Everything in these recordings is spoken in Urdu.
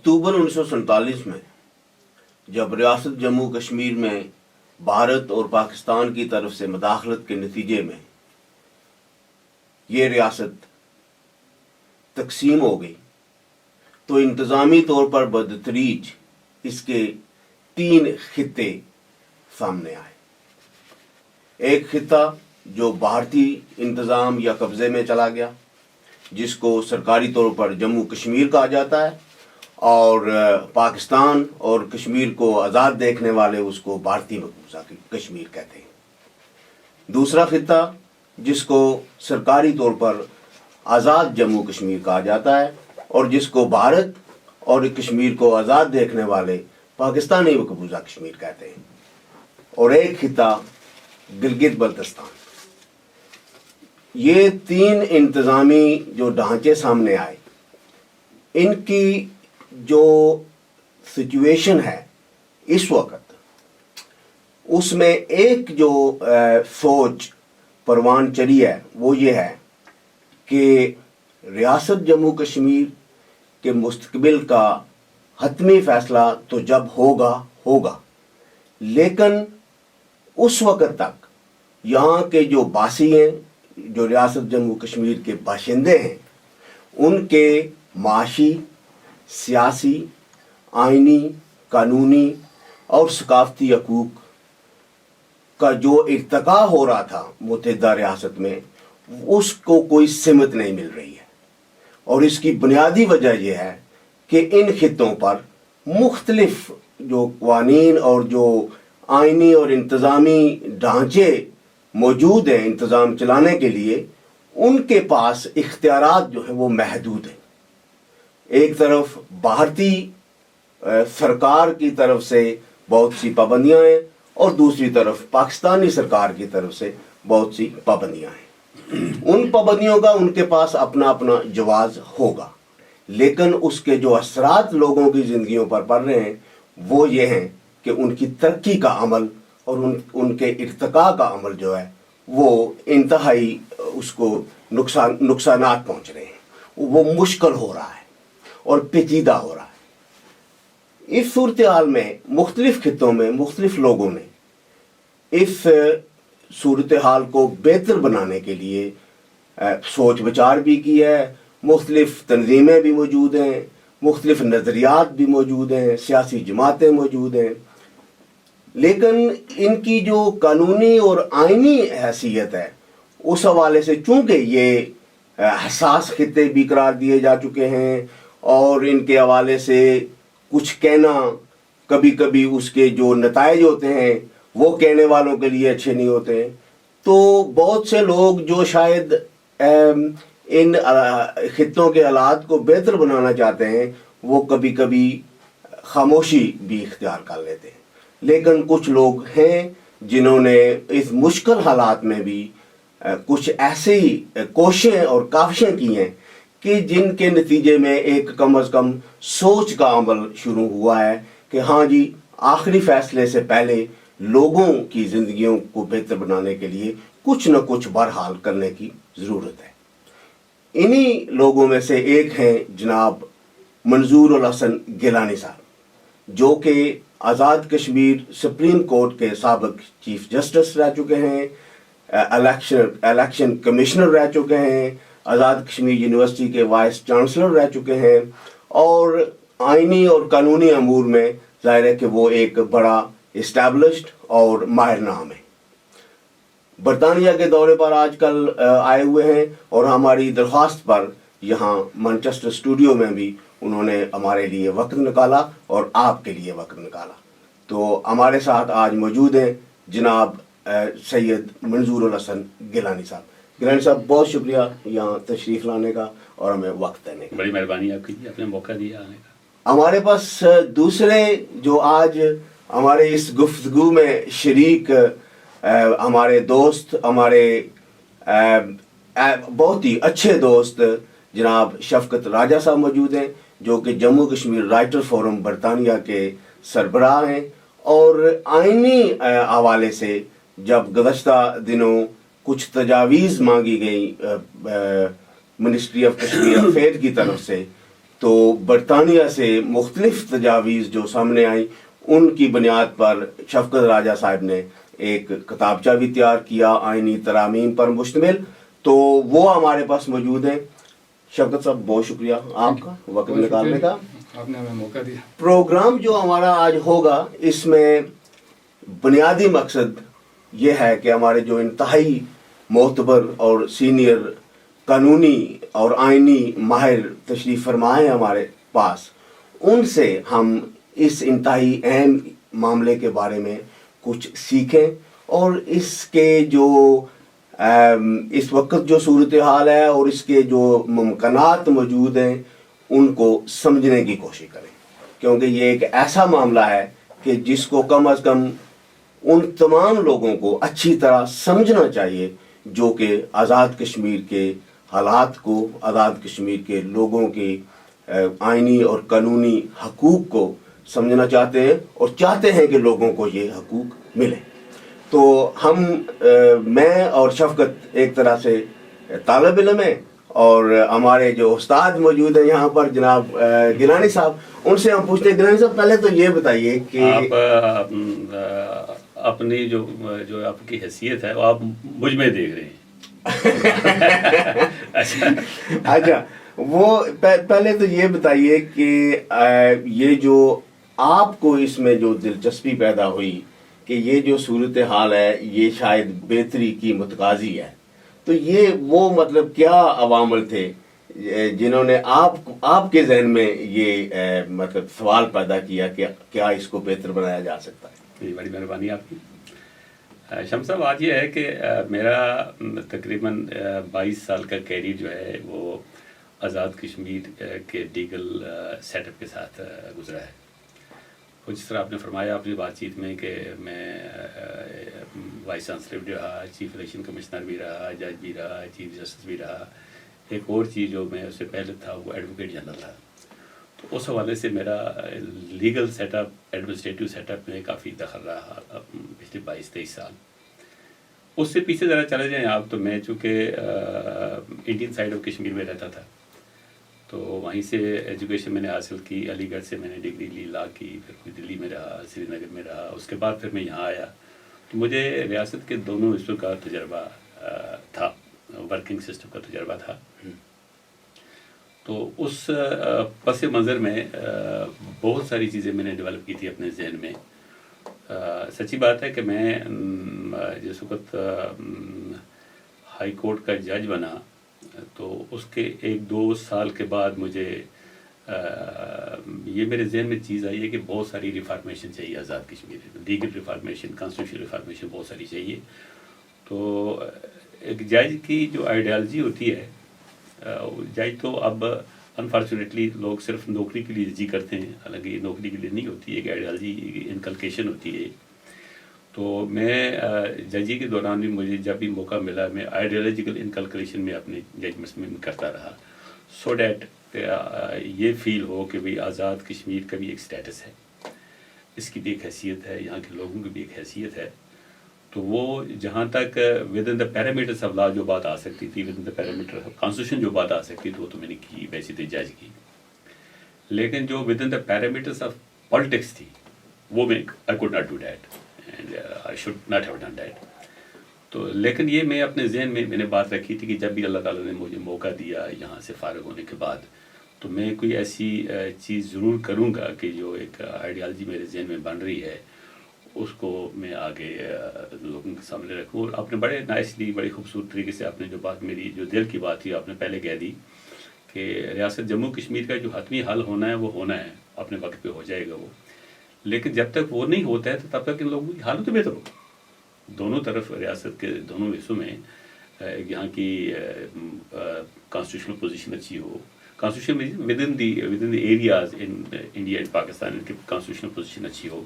اکتوبر 1947 میں جب ریاست جموں کشمیر میں بھارت اور پاکستان کی طرف سے مداخلت کے نتیجے میں یہ ریاست تقسیم ہو گئی تو انتظامی طور پر بدتریج اس کے 3 خطے سامنے آئے. ایک خطہ جو بھارتی انتظام یا قبضے میں چلا گیا جس کو سرکاری طور پر جموں کشمیر کہا جاتا ہے اور پاکستان اور کشمیر کو آزاد دیکھنے والے اس کو بھارتی مقبوضہ کشمیر کہتے ہیں. دوسرا خطہ جس کو سرکاری طور پر آزاد جموں کشمیر کہا جاتا ہے اور جس کو بھارت اور کشمیر کو آزاد دیکھنے والے پاکستانی مقبوضہ کشمیر کہتے ہیں. اور ایک خطہ گلگت بلتستان. یہ 3 انتظامی جو ڈھانچے سامنے آئے ان کی جو سچویشن ہے اس وقت اس میں ایک جو سوچ پروان چڑھی ہے وہ یہ ہے کہ ریاست جموں کشمیر کے مستقبل کا حتمی فیصلہ تو جب ہوگا لیکن اس وقت تک یہاں کے جو باسی ہیں جو ریاست جموں کشمیر کے باشندے ہیں ان کے معاشی سیاسی آئینی قانونی اور ثقافتی حقوق کا جو ارتقاء ہو رہا تھا متحدہ ریاست میں اس کو کوئی سمت نہیں مل رہی ہے. اور اس کی بنیادی وجہ یہ ہے کہ ان خطوں پر مختلف جو قوانین اور جو آئینی اور انتظامی ڈھانچے موجود ہیں انتظام چلانے کے لیے ان کے پاس اختیارات جو ہیں وہ محدود ہیں. ایک طرف بھارتی سرکار کی طرف سے بہت سی پابندیاں ہیں اور دوسری طرف پاکستانی سرکار کی طرف سے بہت سی پابندیاں ہیں. ان پابندیوں کا ان کے پاس اپنا اپنا جواز ہوگا لیکن اس کے جو اثرات لوگوں کی زندگیوں پر پڑ رہے ہیں وہ یہ ہیں کہ ان کی ترقی کا عمل اور ان کے ارتقاء کا عمل جو ہے وہ انتہائی اس کو نقصانات پہنچ رہے ہیں. وہ مشکل ہو رہا ہے اور پیچیدہ ہو رہا ہے. اس صورتحال میں مختلف خطوں میں مختلف لوگوں نے اس صورتحال کو بہتر بنانے کے لیے سوچ بچار بھی کی ہے. مختلف تنظیمیں بھی موجود ہیں, مختلف نظریات بھی موجود ہیں, سیاسی جماعتیں موجود ہیں, لیکن ان کی جو قانونی اور آئینی حیثیت ہے اس حوالے سے چونکہ یہ حساس خطے بھی قرار دیے جا چکے ہیں اور ان کے حوالے سے کچھ کہنا کبھی کبھی اس کے جو نتائج ہوتے ہیں وہ کہنے والوں کے لیے اچھے نہیں ہوتے ہیں, تو بہت سے لوگ جو شاید ان خطوں کے حالات کو بہتر بنانا چاہتے ہیں وہ کبھی کبھی خاموشی بھی اختیار کر لیتے ہیں. لیکن کچھ لوگ ہیں جنہوں نے اس مشکل حالات میں بھی کچھ ایسی کوششیں اور کاوشیں کی ہیں کہ جن کے نتیجے میں ایک کم از کم سوچ کا عمل شروع ہوا ہے کہ ہاں جی آخری فیصلے سے پہلے لوگوں کی زندگیوں کو بہتر بنانے کے لیے کچھ نہ کچھ بہرحال کرنے کی ضرورت ہے. انہی لوگوں میں سے ایک ہیں جناب منظور الحسن گیلانی صاحب جو کہ آزاد کشمیر سپریم کورٹ کے سابق چیف جسٹس رہ چکے ہیں, الیکشن کمشنر رہ چکے ہیں, آزاد کشمیر یونیورسٹی کے وائس چانسلر رہ چکے ہیں اور آئینی اور قانونی امور میں ظاہر ہے کہ وہ ایک بڑا اسٹیبلشڈ اور ماہر نام ہے. برطانیہ کے دورے پر آج کل آئے ہوئے ہیں اور ہماری درخواست پر یہاں مانچسٹر اسٹوڈیو میں بھی انہوں نے ہمارے لیے وقت نکالا اور آپ کے لیے وقت نکالا. تو ہمارے ساتھ آج موجود ہیں جناب سید منظور الحسن گیلانی صاحب. گیلانی صاحب بہت شکریہ یہاں تشریف لانے کا اور ہمیں وقت دینے کا. بڑی مہربانی آپ کی, آپ نے موقع دیا آنے کا. ہمارے پاس دوسرے جو آج ہمارے اس گفتگو میں شریک ہمارے دوست, ہمارے بہت ہی اچھے دوست جناب شفقت راجہ صاحب موجود ہیں جو کہ جموں کشمیر رائٹر فورم برطانیہ کے سربراہ ہیں اور آئینی حوالے سے جب گزشتہ دنوں کچھ تجاویز مانگی گئی منسٹری آف کشمیر افیئر کی طرف سے تو برطانیہ سے مختلف تجاویز جو سامنے آئیں ان کی بنیاد پر شفقت راجہ صاحب نے ایک کتابچہ بھی تیار کیا آئینی ترامیم پر مشتمل، تو وہ ہمارے پاس موجود ہیں۔ شفقت صاحب بہت شکریہ آپ کا وقت نکالنے کا، آپ نے ہمیں موقع دیا۔ پروگرام جو ہمارا آج ہوگا اس میں بنیادی مقصد یہ ہے کہ ہمارے جو انتہائی معتبر اور سینئر قانونی اور آئینی ماہر تشریف فرما ہیں ہمارے پاس، ان سے ہم اس انتہائی اہم معاملے کے بارے میں کچھ سیکھیں اور اس کے جو اس وقت جو صورتحال ہے اور اس کے جو ممکنات موجود ہیں ان کو سمجھنے کی کوشش کریں، کیونکہ یہ ایک ایسا معاملہ ہے کہ جس کو کم از کم ان تمام لوگوں کو اچھی طرح سمجھنا چاہیے جو کہ آزاد کشمیر کے حالات کو، آزاد کشمیر کے لوگوں کے آئینی اور قانونی حقوق کو سمجھنا چاہتے ہیں اور چاہتے ہیں کہ لوگوں کو یہ حقوق ملے۔ تو ہم میں اور شفقت ایک طرح سے طالب علم ہیں، اور ہمارے جو استاد موجود ہیں یہاں پر جناب گیلانی صاحب، ان سے ہم پوچھتے ہیں گیلانی صاحب پہلے تو یہ بتائیے کہ آپ اپنی جو آپ کی حیثیت ہے وہ آپ مجھ میں دیکھ رہے ہیں۔ اچھا، وہ پہلے تو یہ بتائیے کہ یہ جو آپ کو اس میں جو دلچسپی پیدا ہوئی کہ یہ جو صورتحال ہے یہ شاید بہتری کی متقاضی ہے، تو یہ وہ مطلب کیا عوامل تھے جنہوں نے آپ کے ذہن میں یہ مطلب سوال پیدا کیا کہ کیا اس کو بہتر بنایا جا سکتا ہے؟ جی، بڑی مہربانی آپ کی۔ شمس صاحب، آج یہ ہے کہ میرا تقریباً 22 سال کا کیریئر جو ہے وہ آزاد کشمیر کے لیگل سیٹ اپ کے ساتھ گزرا ہے۔ جس طرح آپ نے فرمایا اپنی بات چیت میں کہ میں وائس چانسلر بھی رہا، چیف الیکشن کمشنر بھی رہا، جج بھی رہا، چیف جسٹس بھی رہا، ایک اور چیز جو میں اس سے پہلے تھا وہ ایڈوکیٹ جنرل تھا۔ تو اس حوالے سے میرا legal setup, administrative setup میں کافی دخل رہا پچھلے 22-23 سال۔ اس سے پیچھے ذرا چلے جائیں آپ، تو میں چونکہ انڈین سائڈ آف کشمیر میں رہتا تھا، تو وہیں سے ایجوکیشن میں نے حاصل کی، علی گڑھ سے میں نے ڈگری لی لا کی، پھر کوئی دلی میں رہا، سری نگر میں رہا، اس کے بعد پھر میں یہاں آیا۔ تو مجھے ریاست کے دونوں حصوں کا تجربہ تھا، ورکنگ سسٹم کا تجربہ تھا۔ تو اس پس منظر میں بہت ساری چیزیں میں نے ڈیولپ کی تھی اپنے ذہن میں۔ سچی بات ہے کہ میں جس وقت ہائی کورٹ کا جج بنا تو اس کے 1-2 سال کے بعد مجھے یہ میرے ذہن میں چیز آئی ہے کہ بہت ساری ریفارمیشن چاہیے آزاد کشمیر میں، لیگل ریفارمیشن، کانسٹیٹیوشنل ریفارمیشن بہت ساری چاہیے۔ تو ایک جج کی جو آئیڈیالوجی ہوتی ہے، جج تو اب انفارچونیٹلی لوگ صرف نوکری کے لیے جی کرتے ہیں، حالانکہ یہ نوکری کے لیے نہیں ہوتی، ایک آئیڈیالوجی انکلکیشن ہوتی ہے۔ تو میں ججی کے دوران بھی مجھے جب بھی موقع ملا میں آئیڈیالوجیکل انکلکیشن میں اپنے ججمنٹس میں کرتا رہا، سو دیٹ یہ فیل ہو کہ بھئی آزاد کشمیر کا بھی ایک سٹیٹس ہے، اس کی بھی ایک حیثیت ہے، یہاں کے لوگوں کی بھی ایک حیثیت ہے۔ تو وہ جہاں تک with in the parameters of law جو بات آ سکتی تھی، with in the parameter of constitution جو بات آ سکتی تھی، وہ تو میں نے کی، ویسے تو جج کی، لیکن جو with in the parameters of politics تھی وہ میں I could not do that and I should not have done that. تو لیکن یہ میں اپنے ذہن میں نے بات رکھی تھی کہ جب بھی اللہ تعالیٰ نے مجھے موقع دیا یہاں سے فارغ ہونے کے بعد، تو میں کوئی ایسی چیز ضرور کروں گا کہ جو ایک آئیڈیالوجی میرے ذہن میں بن رہی ہے اس کو میں آگے لوگوں کے سامنے رکھوں۔ اور آپ نے بڑے نائسلی، بڑی خوبصورت طریقے سے آپ نے جو بات، میری جو دل کی بات تھی آپ نے پہلے کہہ دی کہ ریاست جموں کشمیر کا جو حتمی حل ہونا ہے وہ ہونا ہے، اپنے وقت پہ ہو جائے گا وہ، لیکن جب تک وہ نہیں ہوتا ہے تو تب تک ان لوگوں کی حالت بہتر ہو، دونوں طرف ریاست کے دونوں حصوں میں یہاں کی کانسٹیٹیوشنل پوزیشن اچھی ہو، constitution with in the areas in India and Pakistan, ان کی کانسٹیٹیوشنل پوزیشن اچھی ہو،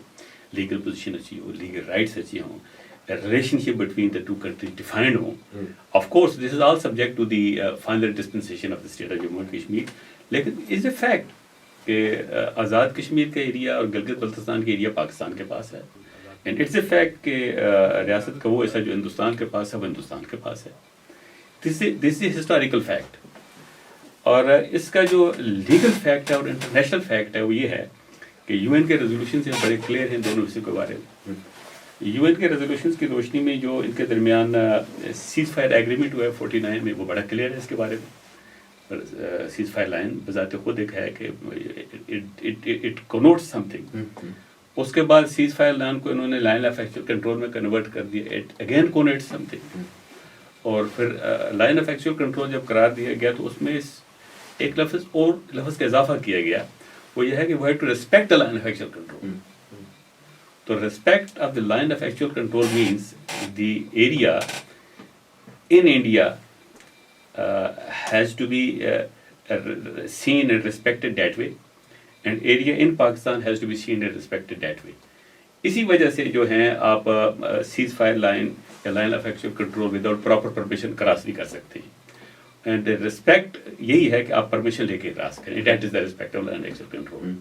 لیگل پوزیشن اچھی ہو، لیگل رائٹس اچھی ہوں، relationship between the two countries defined ہوں۔ Of course this is all subject to the final dispensation of the state of Jammu and Kashmir, لیکن از اے فیکٹ کہ آزاد کشمیر کا ایریا اور گلگت بلتستان کا ایریا پاکستان کے پاس ہے، اینڈ اٹس اے فیکٹ کہ ریاست کا وہ ایسا جو ہندوستان کے پاس ہے وہ ہندوستان کے پاس ہے۔ دس از اے ہسٹوریکل فیکٹ۔ اور اس کا جو لیگل فیکٹ ہے اور انٹرنیشنل فیکٹ ہے وہ یہ ہے کہ یو این کے ریزولوشن سے بڑے کلیئر ہیں دونوں حصوں کے بارے میں. یو این کے ریزولوشنس کی روشنی میں جو ان کے درمیان سیز فائر ایگریمنٹ ہوا ہے 49 میں، وہ بڑا کلیئر ہے اس کے بارے میں. سیز فائر لائن بذات خود ایک ہے کہ اٹ کنوٹس سم تھنگ. اس کے بعد سیز فائر لائن کو انہوں نے لائن آف ایکچوئل کنٹرول میں کنورٹ کر دیا، اٹ اگین کنوٹس سم تھنگ. اور پھر لائن آف ایکچوئل کنٹرول جب قرار دیا گیا تو اس میں ایک لفظ کا اضافہ کیا گیا، وہ یہ ہے کہ we have to respect the line of actual control. تو respect of the line of actual control means the area in India has to be seen and respected that way, and area in Pakistan has to be seen and respected that way. اسی وجہ سے جو ہیں آپ سیز فائر لائن یا line of actual control without proper permission cross نہیں کر سکتے ہیں. اینڈ ریسپیکٹ یہی ہے کہ آپ پرمیشن لے کے کراس کریں، that is the respect of line actual control.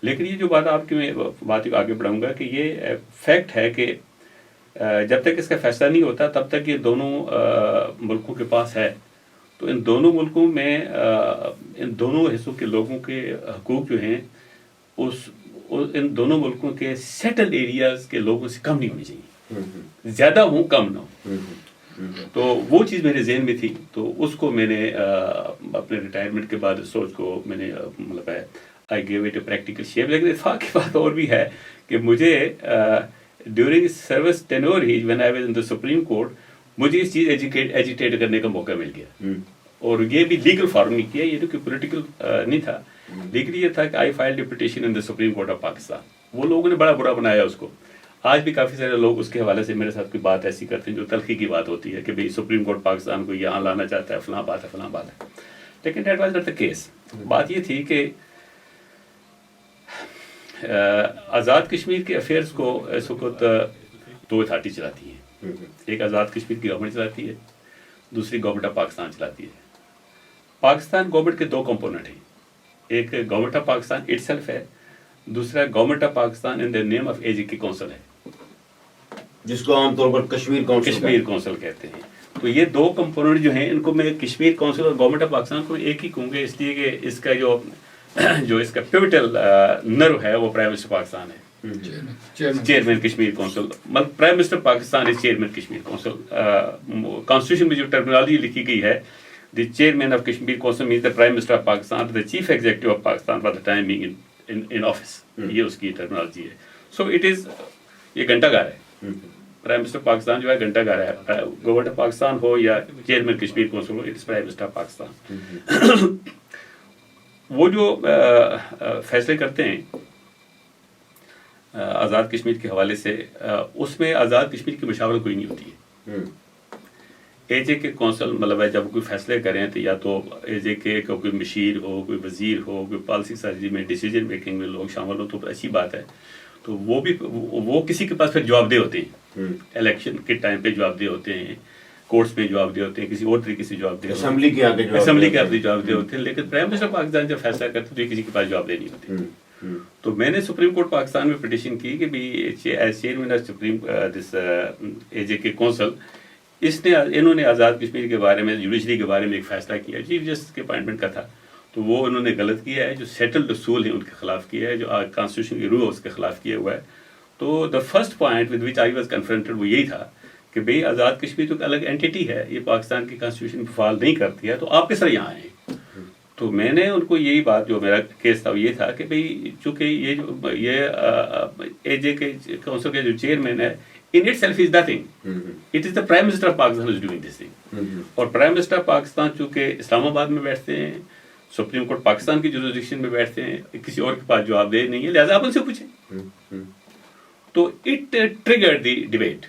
لیکن یہ جو بات آپ کی میں بات آگے بڑھاؤں گا کہ یہ فیکٹ ہے کہ جب تک اس کا فیصلہ نہیں ہوتا تب تک یہ دونوں ملکوں کے پاس ہے. تو ان دونوں ملکوں میں ان دونوں حصوں کے لوگوں کے حقوق جو ہیں ان دونوں ملکوں کے سیٹل ایریاز کے لوگوں سے کم نہیں ہونی چاہیے، زیادہ ہوں کم نہ ہوں. تو وہ چیز میرے ذہن میں تھی، تو اس کو میں نے اپنے ریٹائرمنٹ کے بعد سوچ کو میں نے مطلب ہے I give it a practical shape. لیکن اتفاق کی بات اور بھی ہے کہ مجھے ڈیورنگ سروس ٹینور ہی when I was in the supreme court مجھے اس چیز ایجیٹیٹ کرنے کا موقع مل گیا. اور یہ بھی لیگل فارم نہیں کیا، یہ تو کہ پولیٹیکل نہیں تھا. لیکن یہ تھا کہ I filed a petition in the supreme court of Pakistan. وہ لوگوں نے بڑا برا بنایا اس کو. آج بھی کافی سارے لوگ اس کے حوالے سے میرے ساتھ کوئی بات ایسی کرتے ہیں جو تلخی کی بات ہوتی ہے کہ بھئی سپریم کورٹ پاکستان کو یہاں لانا چاہتا ہے، فلاں بات ہے فلاں بات ہے. لیکن that was not the case. بات یہ تھی کہ آزاد کشمیر کے افیئرس کو اس وقت دو اتھارٹی چلاتی ہیں. ایک آزاد کشمیر کی گورنمنٹ چلاتی ہے، دوسری گورنمنٹ آف پاکستان چلاتی ہے. پاکستان گورنمنٹ کے دو کمپوننٹ ہیں، ایک government of Pakistan itself ہے، دوسرا government of Pakistan in the name of A J K council ہے، جس کو عام طور پر کشمیر کونسل کہتے ہیں. تو یہ دو کمپوننٹ جو ہیں ان کو میں کشمیر کونسل اور گورنمنٹ آف پاکستان کو ایک ہی کہوں گے، اس لیے کہ اس کا جو اس کا پیوٹل نرو ہے وہ پرائم منسٹر پاکستان ہے، چیئرمین کشمیر کونسل. مطلب prime minister Pakistan is chairman Kashmir council. Constitution میں جو ٹرمینالوجی لکھی گئی ہے، the chairman of Kashmir council means the prime minister of Pakistan, the chief executive of Pakistan for the time being in office. یہ اس کی ٹرمینالوجی ہے. سو اٹ از، یہ گھنٹہ گھر ہے. پرائم منسٹر پاکستان جو ہے گھنٹہ گھر ہے. گورنمنٹ آف پاکستان ہو یا chairman Kashmir council who, it is prime minister of Pakistan. وہ جو فیصلے کرتے ہیں آزاد کشمیر کے حوالے سے، اس میں آزاد کشمیر کی مشاورت کوئی نہیں ہوتی ہے. اے جے کے کونسل مطلب ہے جب کوئی فیصلے کریں تو یا تو اے جے کے کوئی مشیر ہو، کوئی وزیر ہو، کوئی پالیسی سازی میں ڈیسیجن میکنگ میں لوگ شامل ہو تو اچھی بات ہے. تو وہ کسی کے پاس پھر جواب دہ ہوتے ہیں، الیکشن کے ٹائم پہ جواب دہ ہوتے ہیں، کورٹس میں جواب دہ ہوتے ہیں، کسی اور طریقے سے جواب دہ ہوتے ہیں، اسمبلی کے آگے جواب دہ ہوتے ہیں. لیکن پرائم منسٹر پاکستان جب فیصلہ کرتے ہیں تو یہ کسی کے پاس جواب دہ نہیں ہوتے. تو میں نے سپریم کورٹ پاکستان میں پٹیشن کی کہ as chairman of supreme this a J K council انہوں نے آزاد کشمیر کے بارے میں، جوڈیشری کے بارے میں ایک فیصلہ کیا، چیف جسٹس کے اپائنٹمنٹ کا تھا. تو وہ انہوں نے غلط کیا ہے، جو سیٹلڈ اصول ہیں ان کے خلاف کیا ہے، جو کانسٹیٹیوشن کی روح ہے اس کے خلاف کیا ہوا ہے. تو the first point with which I was confronted وہ یہی تھا کہ بھئی آزاد کشمیر تو ایک الگ اینٹیٹی ہے، یہ پاکستان کی کانسٹیٹیوشن پہ فعال نہیں کرتی ہے، تو آپ کس طرح یہاں آئے ہیں. تو میں نے ان کو یہی بات، جو میرا کیس تھا وہ یہ تھا کہ بھئی چونکہ یہ اے جے کے کونسل کے جو چیئرمین ہے، in itself is nothing. It is the Prime Minister of Pakistan who is doing this thing. اور پرائم منسٹر آف پاکستان چونکہ اسلام آباد میں بیٹھتے ہیں، سپریم کورٹ پاکستان کی جوریسڈکشن میں بیٹھتے ہیں، کسی اور کے پاس جواب دہ نہیں ہے، لہٰذا آپ ان سے پوچھیں. تو اٹ ٹریگرڈ دی ڈبیٹ.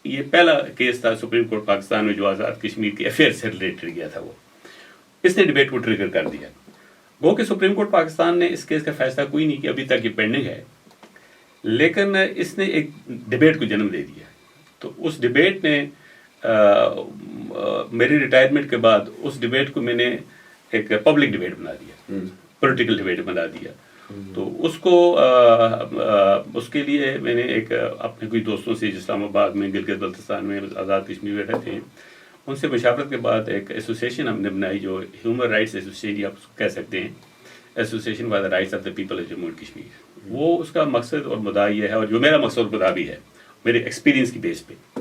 یہ پہلا کیس تھا سپریم کورٹ پاکستان میں جو آزاد کشمیر کے افیئر سے ریلیٹڈ گیا تھا، وہ اس نے ڈبیٹ کو ٹریگر کر دیا. گو کہ سپریم کورٹ پاکستان نے اس کیس کا فیصلہ کوئی نہیں کیا، ابھی تک یہ پینڈنگ ہے، لیکن اس نے ایک ڈبیٹ کو جنم دے دیا. تو اس ڈبیٹ نے میری ریٹائرمنٹ کے بعد اس ڈبیٹ کو میں نے ایک پبلک ڈبیٹ بنا دیا، پولیٹیکل ڈبیٹ بنا دیا. تو اس کو اس کے لیے میں نے ایک اپنے کوئی دوستوں سے اسلام آباد میں، گلگت بلتستان میں آزاد کشمیر میں رہتے ہیں، ان سے مشاورت کے بعد ایک ایسوسیشن ہم نے بنائی جو ہیومن رائٹس ایسوسیشن آپ اس کو کہہ سکتے ہیں، association for the rights of the people of Jammu and Kashmir. وہ اس کا مقصد اور مدعا یہ ہے، اور جو میرا مقصد اور مدعا بھی ہے میرے ایکسپیرینس کی بیس پہ،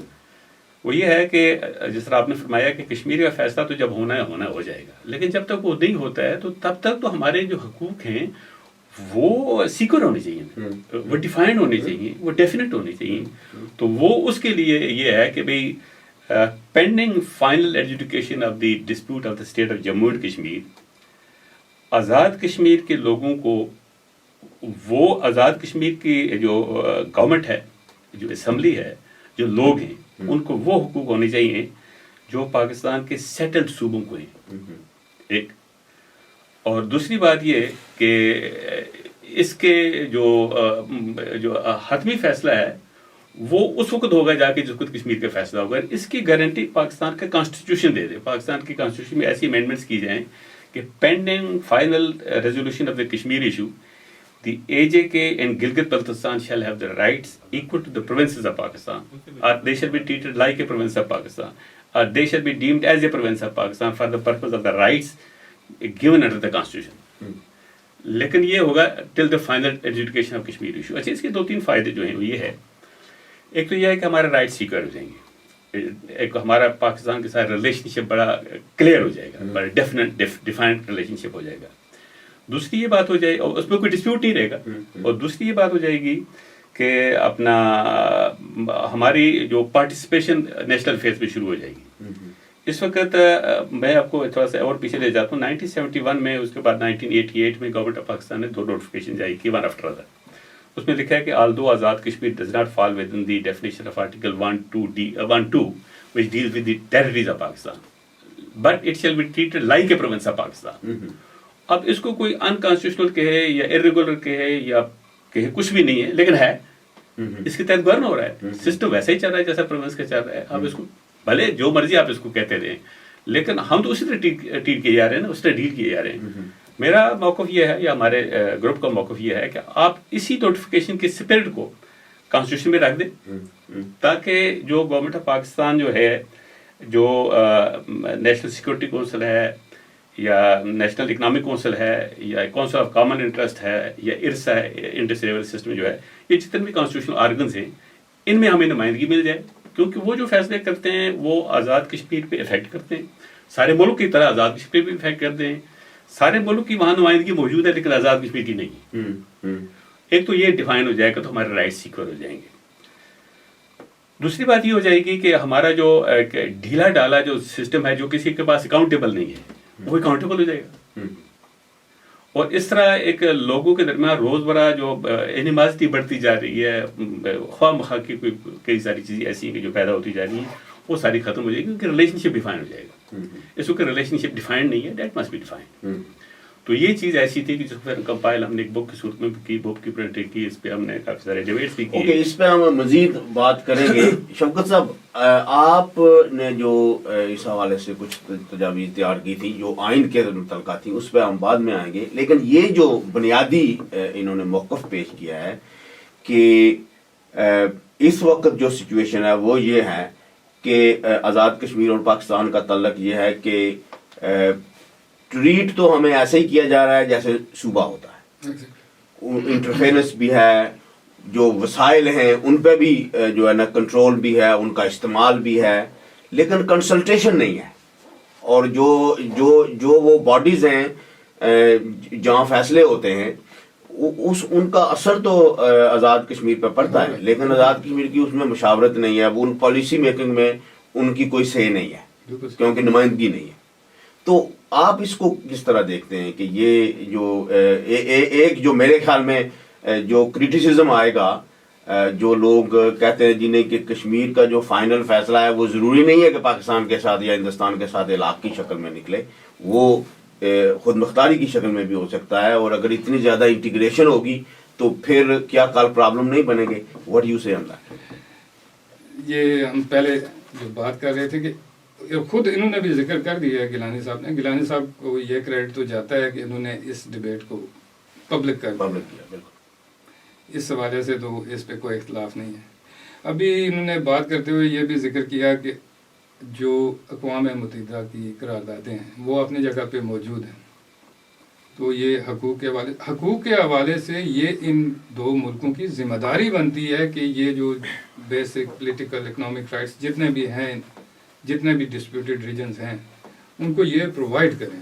وہ یہ ہے کہ جس طرح آپ نے فرمایا کہ کشمیر کا فیصلہ تو جب ہونا ہو جائے گا، لیکن جب تک وہ نہیں ہوتا ہے تو تب تک تو ہمارے جو حقوق ہیں وہ سیکر ہونے چاہیے، وہ ڈیفائنڈ ہونے چاہیے، وہ ڈیفینٹ ہونے چاہیے. تو وہ اس کے لیے یہ ہے کہ بھئی pending final adjudication of the dispute of the state of Jammu and Kashmir, Azad Kashmir کے لوگوں کو، وہ آزاد کشمیر کی جو گورنمنٹ ہے، جو اسمبلی ہے، جو لوگ ہیں، ان کو وہ حقوق ہونے چاہیے جو پاکستان کے سیٹلڈ صوبوں کو ہیں. ایک اور دوسری بات یہ کہ اس کے جو حتمی فیصلہ ہے وہ اس وقت ہوگا جا کے جس وقت کشمیر کا فیصلہ ہوگا. اس کی گارنٹی پاکستان کا کانسٹیٹیوشن دے دے. پاکستان کی کانسٹیٹیوشن میں ایسی امینڈمنٹس کی جائیں کہ pending final resolution of the Kashmir issue the AJK and Gilgit Baltistan shall have the rights equal to the provinces of Pakistan, or they shall be treated like a province of Pakistan, or they shall be deemed as a province of Pakistan for the purpose of the rights given under the constitution. لیکن یہ ہوگا till the final adjudication of Kashmir issue. اچھا، اس کے 2-3 فائدے جو ہیں وہ یہ ہے، ایک تو یہ ہے کہ ہمارے رائٹ سیکر ہو جائیں گے، ایک ہمارا پاکستان کے ساتھ ریلیشن شپ بڑا کلیئر ہو جائے گا، بڑا ڈیفائنڈ ریلیشن شپ ہو جائے گا. دوسری یہ بات ہو جائے، اور اس میں کوئی ڈسپیوٹ نہیں رہے گا. اور دوسری یہ بات ہو جائے گی کہ اپنا ہماری جو پارٹیسپیشن نیشنل افیئرس میں شروع ہو جائے گی. اس وقت میں آپ کو تھوڑا سا اور پیچھے لے جاتا ہوں. 1971 میں، اس کے بعد 1988 میں گورنمنٹ آف پاکستان نے 2 نوٹیفکیشن جاری کی، ون آفٹر ادر. اس میں لکھا ہے کہ although Azad Kashmir does not fall within the definition of Article 1.2 which deals with the territories of Pakistan, but it shall be treated like a province of Pakistan. اب اس کو کوئی انکانسٹیٹیوشنل کہے یا irregular کہے یا کہے کچھ بھی نہیں ہے، لیکن ہے، اس کے تحت گورن ہو رہا ہے. سسٹم ویسا ہی چل رہا ہے جیسا پروونس کا چل رہا ہے. اب اس کو بھلے جو مرضی آپ اس کو کہتے رہیں، لیکن ہم تو اسی طرح ٹریٹ کیے جا رہے ہیں نا، اس طرح ڈیل کیے جا رہے ہیں. میرا موقف یہ ہے، یا ہمارے گروپ کا موقف یہ ہے کہ آپ اسی نوٹیفیکیشن کے اسپرٹ کو کانسٹیٹیوشن میں رکھ دیں، تاکہ جو گورنمنٹ آف پاکستان جو ہے، جو نیشنل سیکورٹی کونسل ہے، یا نیشنل اکنامک کونسل ہے، یا کونسل آف کامن انٹرسٹ ہے، یا ارسا ہے، انٹر لیول سسٹم جو ہے، یہ جتنے بھی کانسٹیٹیوشنل آرگنز ہیں، ان میں ہمیں نمائندگی مل جائے. کیونکہ وہ جو فیصلے کرتے ہیں وہ آزاد کشمیر پہ افیکٹ کرتے ہیں، سارے ملک کی طرح آزاد کشمیر پہ افیکٹ کرتے ہیں. سارے ملک کی وہاں نمائندگی موجود ہے، لیکن آزاد کشمیر کی نہیں. ایک تو یہ ڈیفائن ہو جائے گا، تو ہمارے رائٹ سیکور ہو جائیں گے. دوسری بات یہ ہو جائے گی کہ ہمارا جو ڈھیلا ڈالا جو سسٹم ہے، جو کسی کے پاس اکاؤنٹیبل نہیں ہے، وہ اکاؤنٹیبل ہو جائے گا. اور اس طرح ایک لوگوں کے درمیان روزمرہ جو انیمازٹی بڑھتی جا رہی ہے، خواہ مخواہ کی کئی ساری چیزیں ایسی ہیں جو پیدا ہوتی جا رہی ہیں، وہ ساری ختم ہو جائے گی، کیونکہ ریلیشن شپ ڈیفائن ہو جائے گا. اس وقت ریلیشن شپ ڈیفائنڈ نہیں ہے، دیٹ مسٹ بی ڈیفائنڈ. تو یہ چیز ایسی تھی کہ جس کو پھر کمپائل ہم نے ایک بک کی صورت میں کی، بک کی پرنٹنگ کی، اس پہ ہم نے کافی سارے ڈیبیٹس بھی کیے. اس پہ ہم مزید بات کریں گے. شوکت صاحب، آپ نے جو اس حوالے سے کچھ تجاویز تیار کی تھی جو آئین کے متعلقہ تھی، اس پہ ہم بعد میں آئیں گے. لیکن یہ جو بنیادی انہوں نے موقف پیش کیا ہے کہ اس وقت جو سچویشن ہے وہ یہ ہے کہ آزاد کشمیر اور پاکستان کا تعلق یہ ہے کہ ٹریٹ تو ہمیں ایسے ہی کیا جا رہا ہے جیسے صوبہ ہوتا ہے. انٹرفیرنس بھی ہے، جو وسائل ہیں ان پہ بھی جو ہے نا کنٹرول بھی ہے، ان کا استعمال بھی ہے، لیکن کنسلٹیشن نہیں ہے. اور جو وہ باڈیز ہیں جہاں فیصلے ہوتے ہیں، ان کا اثر تو آزاد کشمیر پہ پڑتا ہے، لیکن آزاد کشمیر کی اس میں مشاورت نہیں ہے. وہ ان پالیسی میکنگ میں ان کی کوئی سے نہیں ہے، کیونکہ نمائندگی نہیں ہے. تو آپ اس کو کس طرح دیکھتے ہیں کہ یہ جو ایک جو میرے خیال میں جو کرٹیسزم آئے گا، جو لوگ کہتے ہیں جنہیں کہ کشمیر کا جو فائنل فیصلہ ہے وہ ضروری نہیں ہے کہ پاکستان کے ساتھ یا ہندوستان کے ساتھ علاق کی شکل میں نکلے، وہ خود مختاری کی شکل میں بھی ہو سکتا ہے. اور اگر اتنی زیادہ انٹیگریشن ہوگی تو پھر کیا کل پرابلم نہیں بنے گے؟ واٹ یو سے آن دیٹ؟ یہ ہم پہلے جو بات کر رہے تھے کہ خود انہوں نے بھی ذکر کر دیا ہے گیلانی صاحب نے. گیلانی صاحب کو یہ کریڈٹ تو جاتا ہے کہ انہوں نے اس ڈیبیٹ کو پبلک کر دیا. بالکل، اس حوالے سے تو اس پہ کوئی اختلاف نہیں ہے. ابھی انہوں نے بات کرتے ہوئے یہ بھی ذکر کیا کہ جو اقوام متحدہ کی قراردادیں ہیں وہ اپنی جگہ پہ موجود ہیں. تو یہ حقوق کے حوالے سے یہ ان دو ملکوں کی ذمہ داری بنتی ہے کہ یہ جو بیسک پولیٹیکل اکنامک رائٹس جتنے بھی ہیں، جتنے بھی ڈسپیوٹیڈ ریجنز ہیں، ان کو یہ پرووائڈ کریں.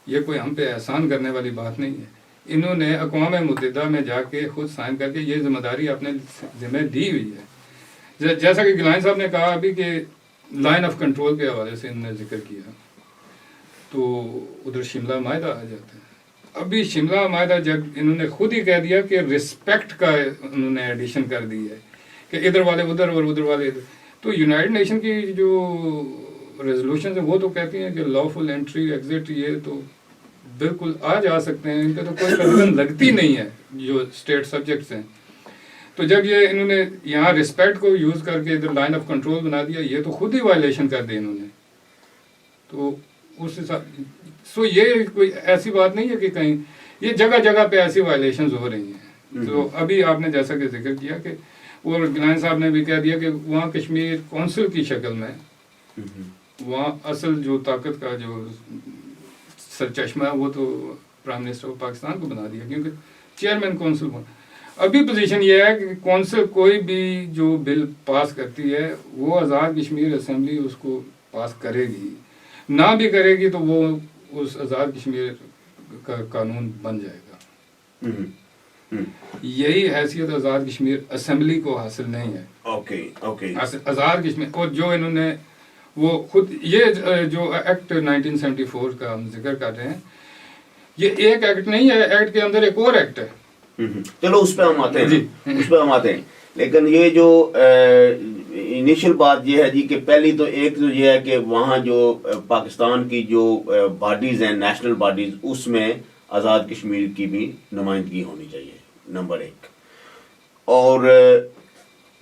یہ کوئی ہم پہ احسان کرنے والی بات نہیں ہے. انہوں نے اقوام متحدہ میں جا کے خود سائن کر کے یہ ذمہ داری اپنے ذمہ دی ہوئی ہے. جیسا کہ گیلانی صاحب نے کہا ابھی کہ لائن آف کنٹرول کے حوالے سے انہوں نے ذکر کیا، تو ادھر شملہ معاہدہ آ جاتا ہے. ابھی شملہ معاہدہ جب انہوں نے خود ہی کہہ دیا کہ رسپیکٹ کا انہوں نے ایڈیشن کر دی ہے کہ ادھر والے ادھر اور ادھر والے ادھر. تو یونائٹڈ نیشن کی جو ریزولوشنز ہیں وہ تو کہتی ہیں کہ لافل انٹری ایگزٹ یہ تو بالکل آ جا سکتے ہیں، ان پہ تو کوئی پابندی لگتی نہیں ہے جو اسٹیٹ سبجیکٹس ہیں. تو جب یہ انہوں نے یہاں رسپیکٹ کو یوز کر کے ادھر لائن آف کنٹرول بنا دیا، یہ تو خود ہی وائلیشن کر دی انہوں نے. تو اس حساب سو یہ کوئی ایسی بات نہیں ہے کہ کہیں یہ جگہ جگہ پہ ایسی وائلیشنز ہو رہی ہیں. تو ابھی آپ نے جیسا کہ ذکر کیا کہ اور گیلانی صاحب نے بھی کہہ دیا کہ وہاں کشمیر کونسل کی شکل میں وہاں اصل جو طاقت کا جو سرچشمہ ہے وہ تو پرائم منسٹر آف پاکستان کو بنا دیا، کیونکہ چیئرمین کونسل کو. ابھی پوزیشن یہ ہے کہ کونسل کوئی بھی جو بل پاس کرتی ہے وہ آزاد کشمیر اسمبلی اس کو پاس کرے گی، نہ بھی کرے گی تو وہ اس آزاد کشمیر کا قانون بن جائے گا. یہی حیثیت آزاد کشمیر اسمبلی کو حاصل نہیں ہے. آزاد کشمیر اور جو انہوں نے وہ خود یہ جو ایکٹ 1974 کا ہم ذکر کر رہے ہیں، یہ ایک ایکٹ نہیں ہے، ایکٹ کے اندر ایک اور ایکٹ ہے. چلو اس پہ ہم آتے ہیں لیکن یہ جو انیشل بات یہ ہے جی کہ پہلی تو ایک تو یہ ہے کہ وہاں جو پاکستان کی جو باڈیز ہیں نیشنل باڈیز اس میں آزاد کشمیر کی بھی نمائندگی ہونی چاہیے، نمبر ایک. اور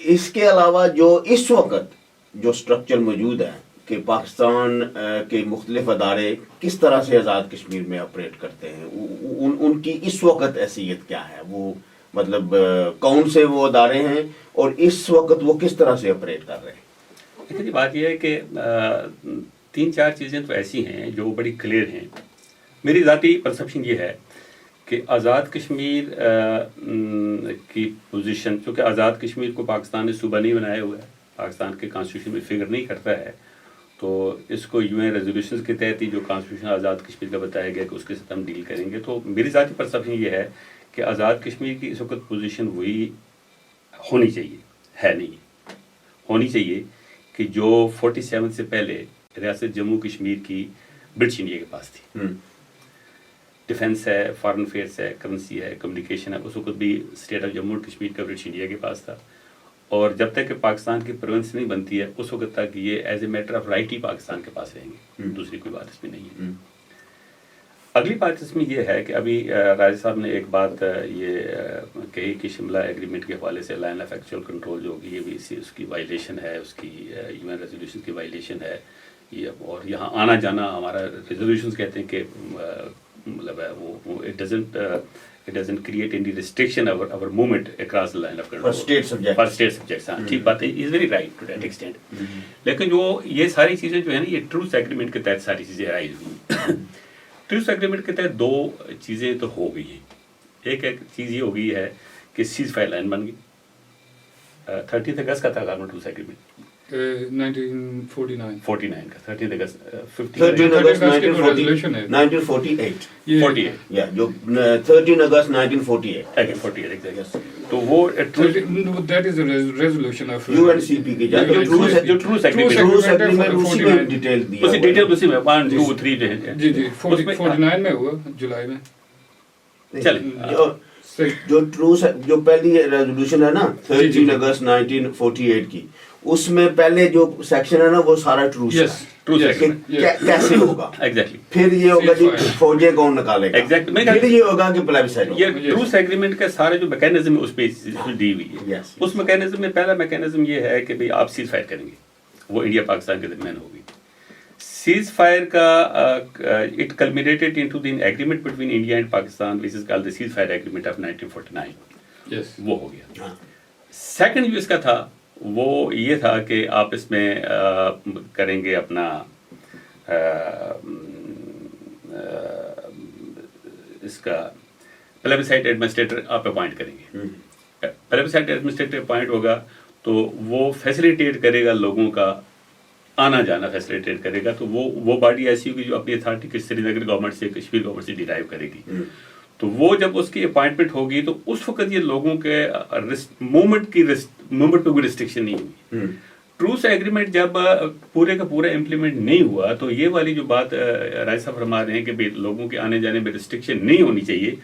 اس کے علاوہ جو اس وقت جو سٹرکچر موجود ہے کہ پاکستان کے مختلف ادارے کس طرح سے آزاد کشمیر میں آپریٹ کرتے ہیں، ان کی اس وقت حیثیت کیا ہے، وہ مطلب کون سے وہ ادارے ہیں اور اس وقت وہ کس طرح سے آپریٹ کر رہے ہیں. دیکھیں بات یہ ہے کہ 3-4 چیزیں تو ایسی ہیں جو بڑی کلیئر ہیں. میری ذاتی پرسپشن یہ ہے کہ آزاد کشمیر کی پوزیشن، چونکہ آزاد کشمیر کو پاکستان نے صوبہ نہیں بنایا ہوا ہے، پاکستان کے کانسٹیٹیوشن میں فگر نہیں کرتا ہے، تو اس کو یو این ریزولوشنز کے تحت ہی جو کانسٹیٹیوشن آزاد کشمیر کا بتایا گیا کہ اس کے ساتھ ہم ڈیل کریں گے. تو میری ذاتی پرسپشن یہ ہے کہ آزاد کشمیر کی اس وقت پوزیشن وہی ہونی چاہیے، ہے نہیں ہونی چاہیے کہ جو 47 سے پہلے ریاست جموں کشمیر کی برٹش انڈیا کے پاس تھی. ڈیفنس ہے، فارن افیئرس ہے، کرنسی ہے، کمیونیکیشن ہے، اس وقت بھی اسٹیٹ آف جموں کشمیر کا برٹش انڈیا کے پاس تھا. اور جب تک کہ پاکستان کی پروونس نہیں بنتی ہے اس وقت تک یہ as a matter of right ہی پاکستان کے پاس رہیں گے، دوسری کوئی بات اس میں نہیں ہے. اگلی بات اس میں یہ ہے کہ ابھی راجہ صاحب نے ایک بات یہ کہی کہ شملہ ایگریمنٹ کے حوالے سے لائن آف ایکچوئل کنٹرول جو ہوگی یہ بھی اس کی وائلیشن ہے، اس کی یو این ریزولوشن کی وائلیشن ہے یہ. اور یہاں آنا جانا ہمارا ریزولوشنز کہتے ہیں کہ مطلب ہے وہ it doesn't create any restriction our movement across the line of control. For state subjects. ہاں ٹھیک بات ہے، is very right to that extent. لیکن جو یہ ساری چیزیں جو ہے نا یہ ٹروس ایگریمنٹ کے تحت ساری چیزیں رائز ہوئی. ٹروس ایگریمنٹ کے تحت 2 چیزیں تو ہو گئی ہیں. ایک چیز یہ ہو گئی ہے کہ سیز فائر لائن بن گئی. 30 اگست کا تھا کاربن ٹروس ایگریمنٹ 1949 کا 13 اگست 1948 جو 13 اگست 1948 تو وہ that is a resolution of UNCP کی جو ٹروس ایگریمنٹ اسی میں ڈیٹیل دیا اسی ڈیٹیل اسی میں 1 2 3 جی 49 میں ہوا جولائی میں. چلے جو ٹروس جو پہلی ریزولوشن ہے نا 13 اگست 1948 کی، اس میں پہلے جو سیکشن ہے نا وہ سارا ٹروس ہے. کیسے ہوگا ایگزیکٹلی، پھر یہ ہوگا جی فوجیں کون نکالے گا، پھر یہ ہوگا کہ پلیبسائٹ ہوگا. یہ ٹروس ایگریمنٹ کا سارا جو میکینزم ہے اس پہ دی ہوئی ہے. اس میکینزم میں پہلا میکینزم یہ ہے کہ بھئی آپ سیز فائر کریں گے، وہ انڈیا پاکستان کے درمیان ہوگی. سیز فائر کا it culminated into the agreement between India and Pakistan which is called the ceasefire agreement of 1949. وہ ہو گیا. سیکنڈ جو اس کا تھا وہ یہ تھا کہ آپ اس میں کریں گے اپنا اس کا پلیبسائٹ ایڈمنسٹریٹر آپ اپوائنٹ کریں گے. پلیبسائٹ ایڈمنسٹریٹر اپوائنٹ ہوگا تو وہ فیسیلیٹیٹ کرے گا لوگوں کا آنا جانا فیسیلیٹیٹ کرے گا. تو وہ باڈی ایسی ہوگی جو اپنی اتھارٹی کی سری نگر گورنمنٹ سے کشمیر گورنمنٹ سے ڈیرائیو کرے گی. تو وہ جب اس کی اپوائنٹمنٹ ہوگی تو اس وقت یہ لوگوں کے موومنٹ پہ کوئی ریسٹرکشن نہیں ہوگی. ٹروس ایگریمنٹ جب پورے کا پورا امپلیمنٹ نہیں ہوا تو یہ والی جو بات رائے صاحب فرما رہے ہیں کہ لوگوں کے آنے جانے میں ریسٹرکشن نہیں ہونی چاہیے,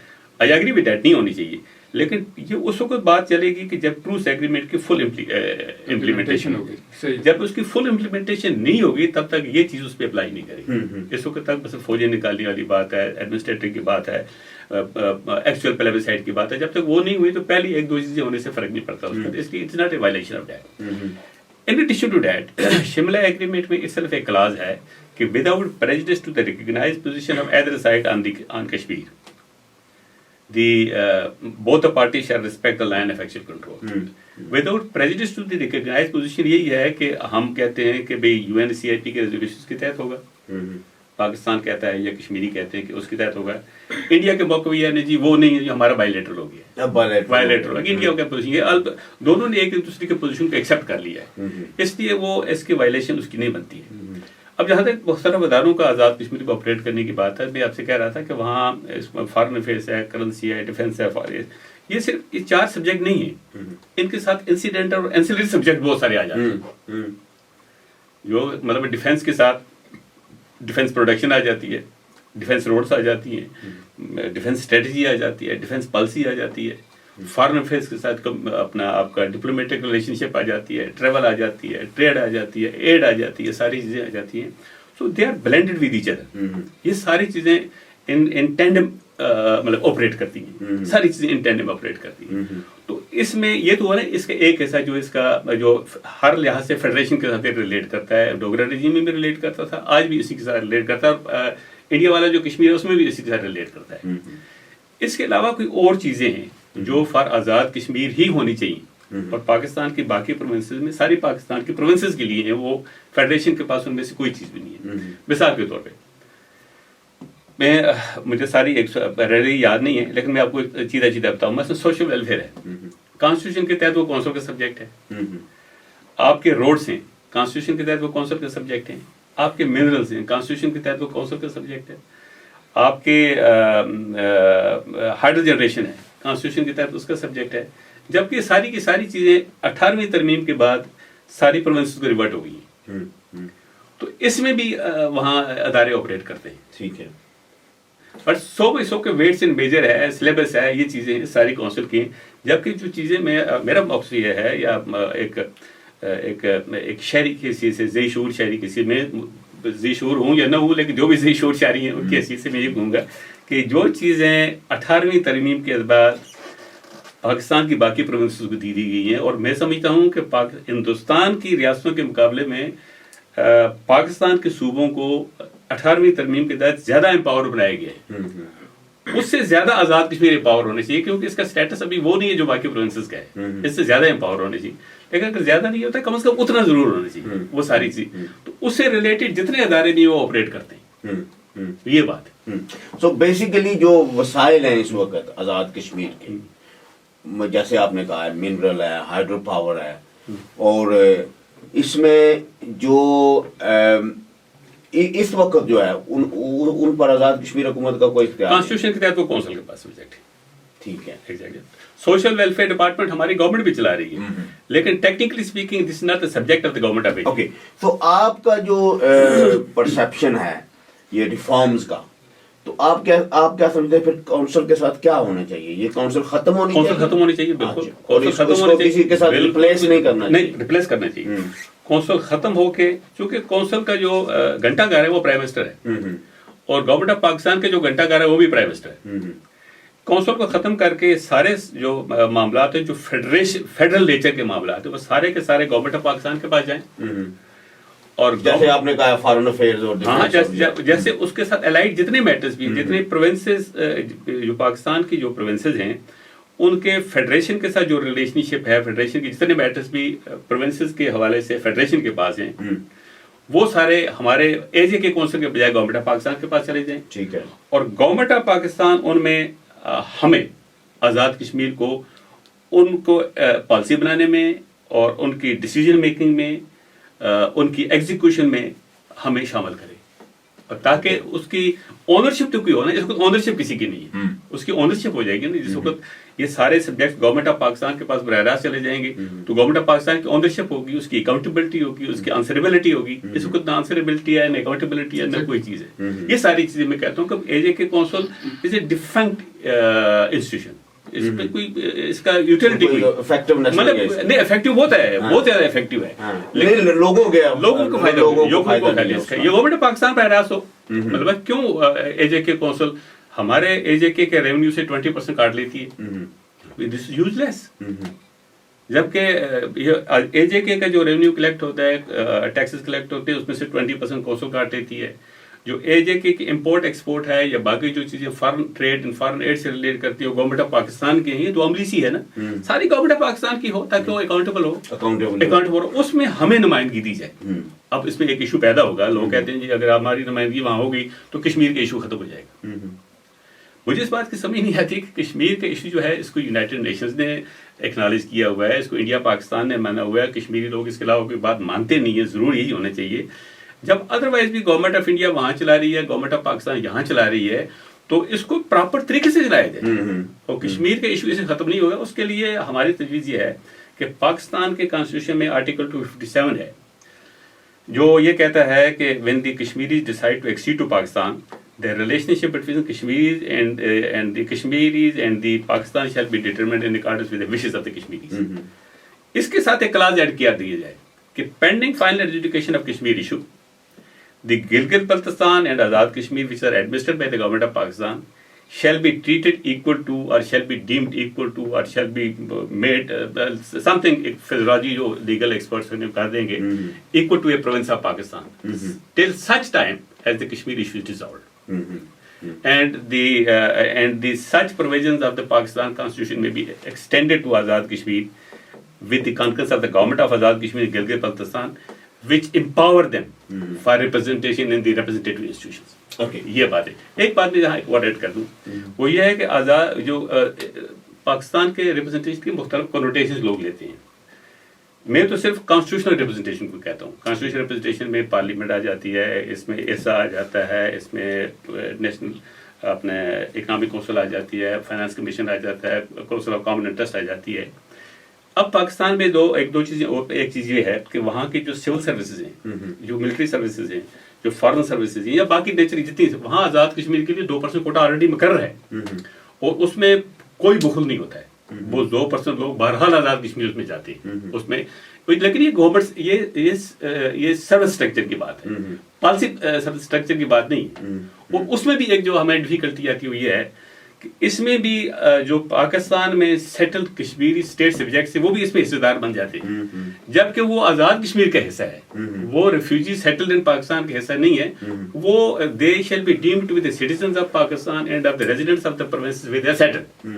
آئی ایگری ود دیٹ, نہیں hونی چاہیے. لیکن یہ اس وقت بات چلے گی کہ جب ٹروس ایگریمنٹ کی فل امپلیمنٹیشن ہوگی. جب اس کی فل امپلیمنٹیشن نہیں ہوگی تب تک یہ چیز اس پہ اپلائی نہیں کرے گی. اس وقت تک بس فوجیں نکالنے والی بات ہے, ایڈمنسٹریٹر کی بات ہے, ایکچوئل پلیبسائٹ کی بات ہے. جب تک وہ نہیں ہوئی تو پہلی ایک دو چیزیں ہونے سے فرق نہیں پڑتا اس کا, اس لیے it's not a violation of that. In addition to that, Shimla agreement میں itself ایک کلاز ہے کہ without prejudice to the recognized position of either side on Kashmir, both the parties shall respect the line of actual control. Without prejudice to the recognized position یہی ہے کہ ہم کہتے ہیں کہ بھئی UNCIP کے ریزولوشنز کے تحت ہوگا, پاکستان کہتا ہے یا کشمیری کہتے ہیں کہ اس کے تحت ہوگا. انڈیا کے موقع یہ ہے جی وہ نہیں ہے جو ہمارا بائی لیٹرل ہو گیا, بائیلیٹرل ہوگا. انڈیا کا پوزیشن یہ دونوں نے ایک دوسرے کے پوزیشن کو ایکسیپٹ کر لیا ہے, اس لیے وہ اس کی وائلیشن اس کی نہیں بنتی ہے. اب جہاں تک مختلف اداروں کا آزاد کشمیر کو آپریٹ کرنے کی بات ہے, میں آپ سے کہہ رہا تھا کہ وہاں فارن افیئرس ہے, کرنسی ہے, ڈیفینس ہے, یہ صرف یہ 4 سبجیکٹ نہیں ہیں, ان کے ساتھ انسیڈنٹ اور اینسیلری سبجیکٹ بہت سارے آ جاتے ہیں. جو مطلب ڈیفینس کے ساتھ ڈیفینس پروڈکشن آ جاتی ہے, ڈیفینس روڈس آ جاتی ہیں, ڈیفینس اسٹریٹجی آ جاتی ہے, ڈیفینس پالیسی آ جاتی ہے, فارن افیئرس کے ساتھ اپنا آپ کا ڈپلومیٹک ریلیشن شپ آ جاتی ہے, ٹریول آ جاتی ہے, ٹریڈ آ جاتی ہے, ایڈ آ جاتی ہے, ساری چیزیں آ جاتی ہیں. So they are blended with each other. یہ ساری چیزیں ان ٹینڈم مطلب آپریٹ کرتی ہیں, ساری چیزیں ان ٹینڈم آپریٹ کرتی ہیں. تو اس میں یہ تو ہے نا اس کا ایک ایسا جو اس کا جو ہر لحاظ سے فیڈریشن کے ساتھ ریلیٹ کرتا ہے, ڈوگرا ریجیم میں بھی ریلیٹ کرتا تھا, آج بھی اسی کے ساتھ ریلیٹ کرتا ہے, انڈیا والا جو کشمیر ہے اس میں بھی اسی کے ساتھ ریلیٹ کرتا ہے. اس کے علاوہ کوئی اور چیزیں ہیں جو فار آزاد کشمیر ہی ہونی چاہیے, اور پاکستان کی باقی پروونسز میں ساری پاکستان کی پروونسز کے لیے ہیں, وہ فیڈریشن کے پاس ان میں سے کوئی چیز بھی نہیں ہے. مثال کے طور پہ مجھے ساری ایک ریلی یاد نہیں ہے لیکن میں آپ کو چیزیں بتاؤں. مثلا سوشل ویلفیئر ہے, کانسٹیٹیوشن کے تحت وہ کونسل کا سبجیکٹ ہے. آپ کے روڈس ہیں, کانسٹیٹیوشن کے تحت وہ کونسل کا سبجیکٹ ہیں. آپ کے منرلز ہیں, کانسٹیٹیوشن کے تحت وہ کونسل کا سبجیکٹ ہے. آپ کے ہائیڈرو جنریشن ہے, کانسٹیٹیوشن کے تحت اس کا سبجیکٹ ہے. جبکہ ساری کی ساری چیزیں 18ویں ترمیم کے بعد ساری پروونسز کو ریورٹ ہو گئی ہیں. تو اس میں بھی وہاں ادارے آپریٹ کرتے ہیں. ٹھیک ہے, بٹ سو کے ویٹس اینڈ میجر ہے, سلیبس ہے, یہ چیزیں ساری کونسل کی ہیں. جبکہ جو چیزیں میرا مقصد یہ ہے, یا ایک شہری کی حیثیت سے, ذی شعور شہری کی حیثیت, میں ذی شعور ہوں یا نہ ہوں, لیکن جو بھی ذی شعور شہری ہیں ان کی حیثیت سے میں یہ کہوں گا کہ جو چیزیں 18ویں ترمیم کے بعد پاکستان کی باقی پروونسز کو دی گئی ہیں, اور میں سمجھتا ہوں کہ ہندوستان کی ریاستوں کے مقابلے میں پاکستان کے صوبوں کو 18ویں ترمیم کے تحت زیادہ امپاور بنایا گیا ہے. اس سے زیادہ آزاد کشمیر امپاور ہونے چاہیے, کیونکہ اس کا سٹیٹس ابھی وہ نہیں ہے جو باقی پروونسز کا ہے. اس سے زیادہ امپاور ہونے چاہیے, لیکن اگر زیادہ نہیں ہوتا کم از کم اتنا ضرور ہونا چاہیے وہ ساری چیز. تو اس سے ریلیٹڈ جتنے ادارے نہیں وہ آپریٹ کرتے ہیں, یہ بات ہے. سو بیسیکلی جو وسائل ہیں اس وقت آزاد کشمیر کے, جیسے آپ نے کہا ہے منرل ہے, ہائیڈرو پاور ہے, اور اس میں جو اس وقت جو ہے ان پر آزاد کشمیر حکومت کا کوئی اختیار نہیں. کانسٹیٹیوشن کے تحت وہ کونسل کے پاس سبجیکٹ ہے. ٹھیک ہے, سوشل ویلفیئر ڈپارٹمنٹ ہماری گورنمنٹ بھی چلا رہی ہے, لیکن technically speaking this is not the subject of the government of India. Okay, تو آپ کا جو پرسیپشن ہے یہ ریفارمز کا, تو آپ کیا سمجھتے ہیں پھر کونسل کے ساتھ کیا ہونا چاہیے؟ یہ کونسل ختم ہونی چاہیے. کونسل ختم ہونی چاہیے, بالکل. کونسل ختم ہونی چاہیے, کسی کے ساتھ ریپلیس نہیں کرنا, نہیں ریپلیس کرنا چاہیے. کونسل ختم ہو کے, چونکہ کونسل کا جو گھنٹہ گھر ہے وہ پرائم منسٹر ہے, اور گورنمنٹ آف پاکستان کے جو گھنٹہ گھر ہے وہ بھی پرائم منسٹر ہے. کونسل کو ختم کر کے سارے جو معاملات ہیں جو فیڈرل نیچر کے معاملات ہیں وہ سارے کے سارے گورنمنٹ آف پاکستان کے پاس جائیں. اور جیسے آپ نے کہا فارن افیئرز اور ہاں, جیسے اس کے ساتھ الائڈ جتنے میٹرز بھی, جتنے پروونسز جو پاکستان کی جو پروونسز ہیں ان کے فیڈریشن کے ساتھ جو ریلیشن شپ ہے، فیڈریشن کے جتنے میٹرز بھی پروونسز کے حوالے سے فیڈریشن کے پاس ہیں، وہ سارے ہمارے AJ کے کونسل کے بجائے گورنمنٹ آف پاکستان کے پاس چلے جائیں. ٹھیک ہے. اور گورنمنٹ آف پاکستان ان میں ہمیں آزاد کشمیر کو ان کو پالیسی بنانے میں اور ان کی ڈیسیجن میکنگ میں، ان کی ایگزیکیوشن میں ہمیں شامل کرے، اور تاکہ اس کی اونرشپ تو کوئی ہو نا. اس وقت اونرشپ کسی کی نہیں ہے، اس کی اونرشپ ہو جائے گی نا. جس وقت یہ سارے سبجیکٹ گورنمنٹ آف پاکستان کے پاس براہ راست چلے جائیں گے تو گورنمنٹ آف پاکستان کی اونرشپ ہوگی، اس کی اکاؤنٹیبلٹی ہوگی، اس کی آنسریبلٹی ہوگی. اس وقت نہ آنسریبلٹی ہے، نہ اکاؤنٹیبلٹی ہے، نہ کوئی چیز ہے. یہ ساری چیزیں میں کہتا ہوں کہ AJ کے کونسل از اے ڈیفنکٹ انسٹیٹیوشن. اس پہ کوئی اس کا یوٹیلٹی مطلب نہیں، افیکٹو بہت ہے، بہت زیادہ افیکٹو ہے، لیکن لوگوں کو فائدہ یہ گورنمنٹ آف پاکستان پر راست ہو. مطلب کیوں AJ کے کونسل ہمارے AJ کے ریونیو سے 20% کاٹ لیتی ہے؟ دس از یوز لیس. جبکہ AJ کا جو ریونیو کلیکٹ ہوتا ہے، ٹیکسز کلیکٹ ہوتے ہیں، اس میں سے 20% کونسل کاٹ لیتی ہے. جو AJ کی امپورٹ ایکسپورٹ ہے یا باقی جو چیزیں foreign trade and foreign aid سے ریلیٹ کرتی ہے، گورنمنٹ آف پاکستان کی ہیں. تو عملی سی ہے نا، ساری گورنمنٹ آف پاکستان کی ہو تاکہ وہ اکاؤنٹیبل ہو، اس میں ہمیں نمائندگی دی جائے. اب اس میں ایک ایشو پیدا ہوگا، لوگ کہتے ہیں جی اگر ہماری نمائندگی وہاں ہوگی تو کشمیر کا ایشو ختم ہو جائے گا. مجھے اس بات کی سمجھ نہیں آتی کہ کشمیر کا ایشو جو ہے اس کو یونائٹڈ نیشنز نے ایکنالج کیا ہوا ہے، اس کو انڈیا پاکستان نے مانا ہوا ہے. کشمیری لوگ اس کے علاوہ کوئی بات مانتے نہیں ہیں. ضرور یہی ہونا چاہیے. جب ادروائز بھی گورنمنٹ آف انڈیا وہاں چلا رہی ہے، گورنمنٹ آف پاکستان یہاں چلا رہی ہے، تو اس کو پراپر طریقے سے چلایا جائے. اور کشمیر کا ایشو اسے ختم نہیں ہوگا. اس کے لیے ہماری تجویز یہ ہے کہ پاکستان کے کانسٹیٹیوشن میں آرٹیکل 257 ہے جو یہ کہتا ہے کہ when the Kashmiris decide to accede to Pakistan, the relationship between Kashmiris and the Kashmiris and the Pakistan shall be determined in accordance with the wishes of the Kashmiris. اس کے ساتھ ایک کلاز ایڈ کیا دیا جائے کہ pending final adjudication of Kashmir issue, the Gilgit-Baltistan and Azad Kashmir which are administered by the government of Pakistan shall be treated equal to or shall be deemed equal to or shall be made something physiology جو legal experts نے کہا دیں گے equal to a province of Pakistan till such time as the Kashmir issue is dissolved. And the such provisions of the Pakistan constitution may be extended to Azad Kashmir with the concurrence of the government of Azad Kashmir and Gilgit-Baltistan which empower them for representation in the representative institutions. یہ بات ہے. ایک بات میں یہاں ایک ورڈ ایڈ کر دوں، وہ یہ ہے کہ آزاد جو پاکستان کے ریپرزنٹیشن کی مختلف کنوٹیشن لوگ لیتے ہیں. میں تو صرف کانسٹیٹیوشنل ریپرزنٹیشن کو کہتا ہوں. کانسٹیٹیوشنل ریپرزنٹیشن میں پارلیمنٹ آ جاتی ہے، اس میں ایسا آ جاتا ہے، اس میں نیشنل اپنے اکنامک کونسل آ جاتی ہے، فائنانس کمیشن آ جاتا ہے، کونسل آف کامن انٹرسٹ آ جاتی ہے. اب پاکستان میں ایک دو چیزیں، ایک چیز یہ ہے کہ وہاں کی جو سول سروسز ہیں، جو ملٹری سروسز ہیں، جو فارن سروسز ہیں یا باقی نیچر جتنی، وہاں آزاد کشمیر کے لیے 2% کوٹا آلریڈی مقرر ہے اور اس میں کوئی بخل نہیں ہوتا ہے. وہ 2% لوگ بہرحال آزاد کشمیر میں جاتے ہیں اس میں. لیکن یہ گورنمنٹ یہ سروس اسٹرکچر کی بات ہے، پالیسی سروس اسٹرکچر کی بات نہیں ہے. اور اس میں بھی ایک جو ہمیں ڈیفیکلٹی آتی ہے وہ یہ ہے کہ اس میں بھی جو پاکستان میں سیٹل کشمیری اسٹیٹ سبجیکٹس ہیں وہ بھی اس میں حصے دار بن جاتے ہیں، جبکہ وہ آزاد کشمیر کا حصہ ہے. وہ ریفیوجی سیٹلڈ ان پاکستان کا حصہ نہیں ہے. وہ they shall be deemed with the citizens of Pakistan and of the residents of the provinces where they are settled.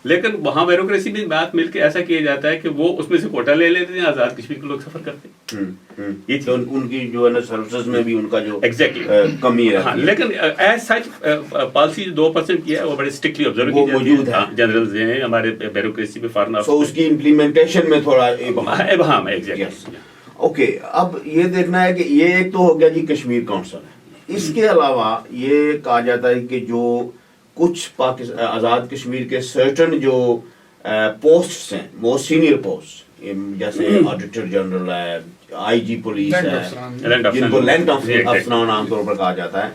لیکن وہاں بیوروکریسی میں بات مل کے ایسا کیا جاتا ہے کہ وہ اس میں سے کوٹا لے لیتے ہیں، آزاد کشمیر کے لوگ سفر کرتے ہیں. یہ تو ان کی جو ہے نا سروسز میں بھی ان کا جو ایگزیکٹلی کمی ہے. لیکن ایز سچ پالیسی 2% کی ہے وہ بڑے اسٹرکٹلی آبزرو کی موجود ہے. جنرلز ہیں ہمارے بیوروکریسی میں فارن سو اس کی امپلیمنٹیشن میں تھوڑا ابہام ہے. ایگزیکٹلی. اوکے، اب یہ دیکھنا ہے کہ یہ ایک تو ہو گیا جی کشمیر کونسل ہے. اس کے علاوہ یہ کہا جاتا ہے کہ جو کچھ آزاد کشمیر کے سرٹن جو پوسٹس ہیں، موسٹ سینئر پوسٹ، جیسے آڈیٹر جنرل ہے، IG پولیس ہے، جن کو لینڈ افسران عام طور پر کہا جاتا ہے،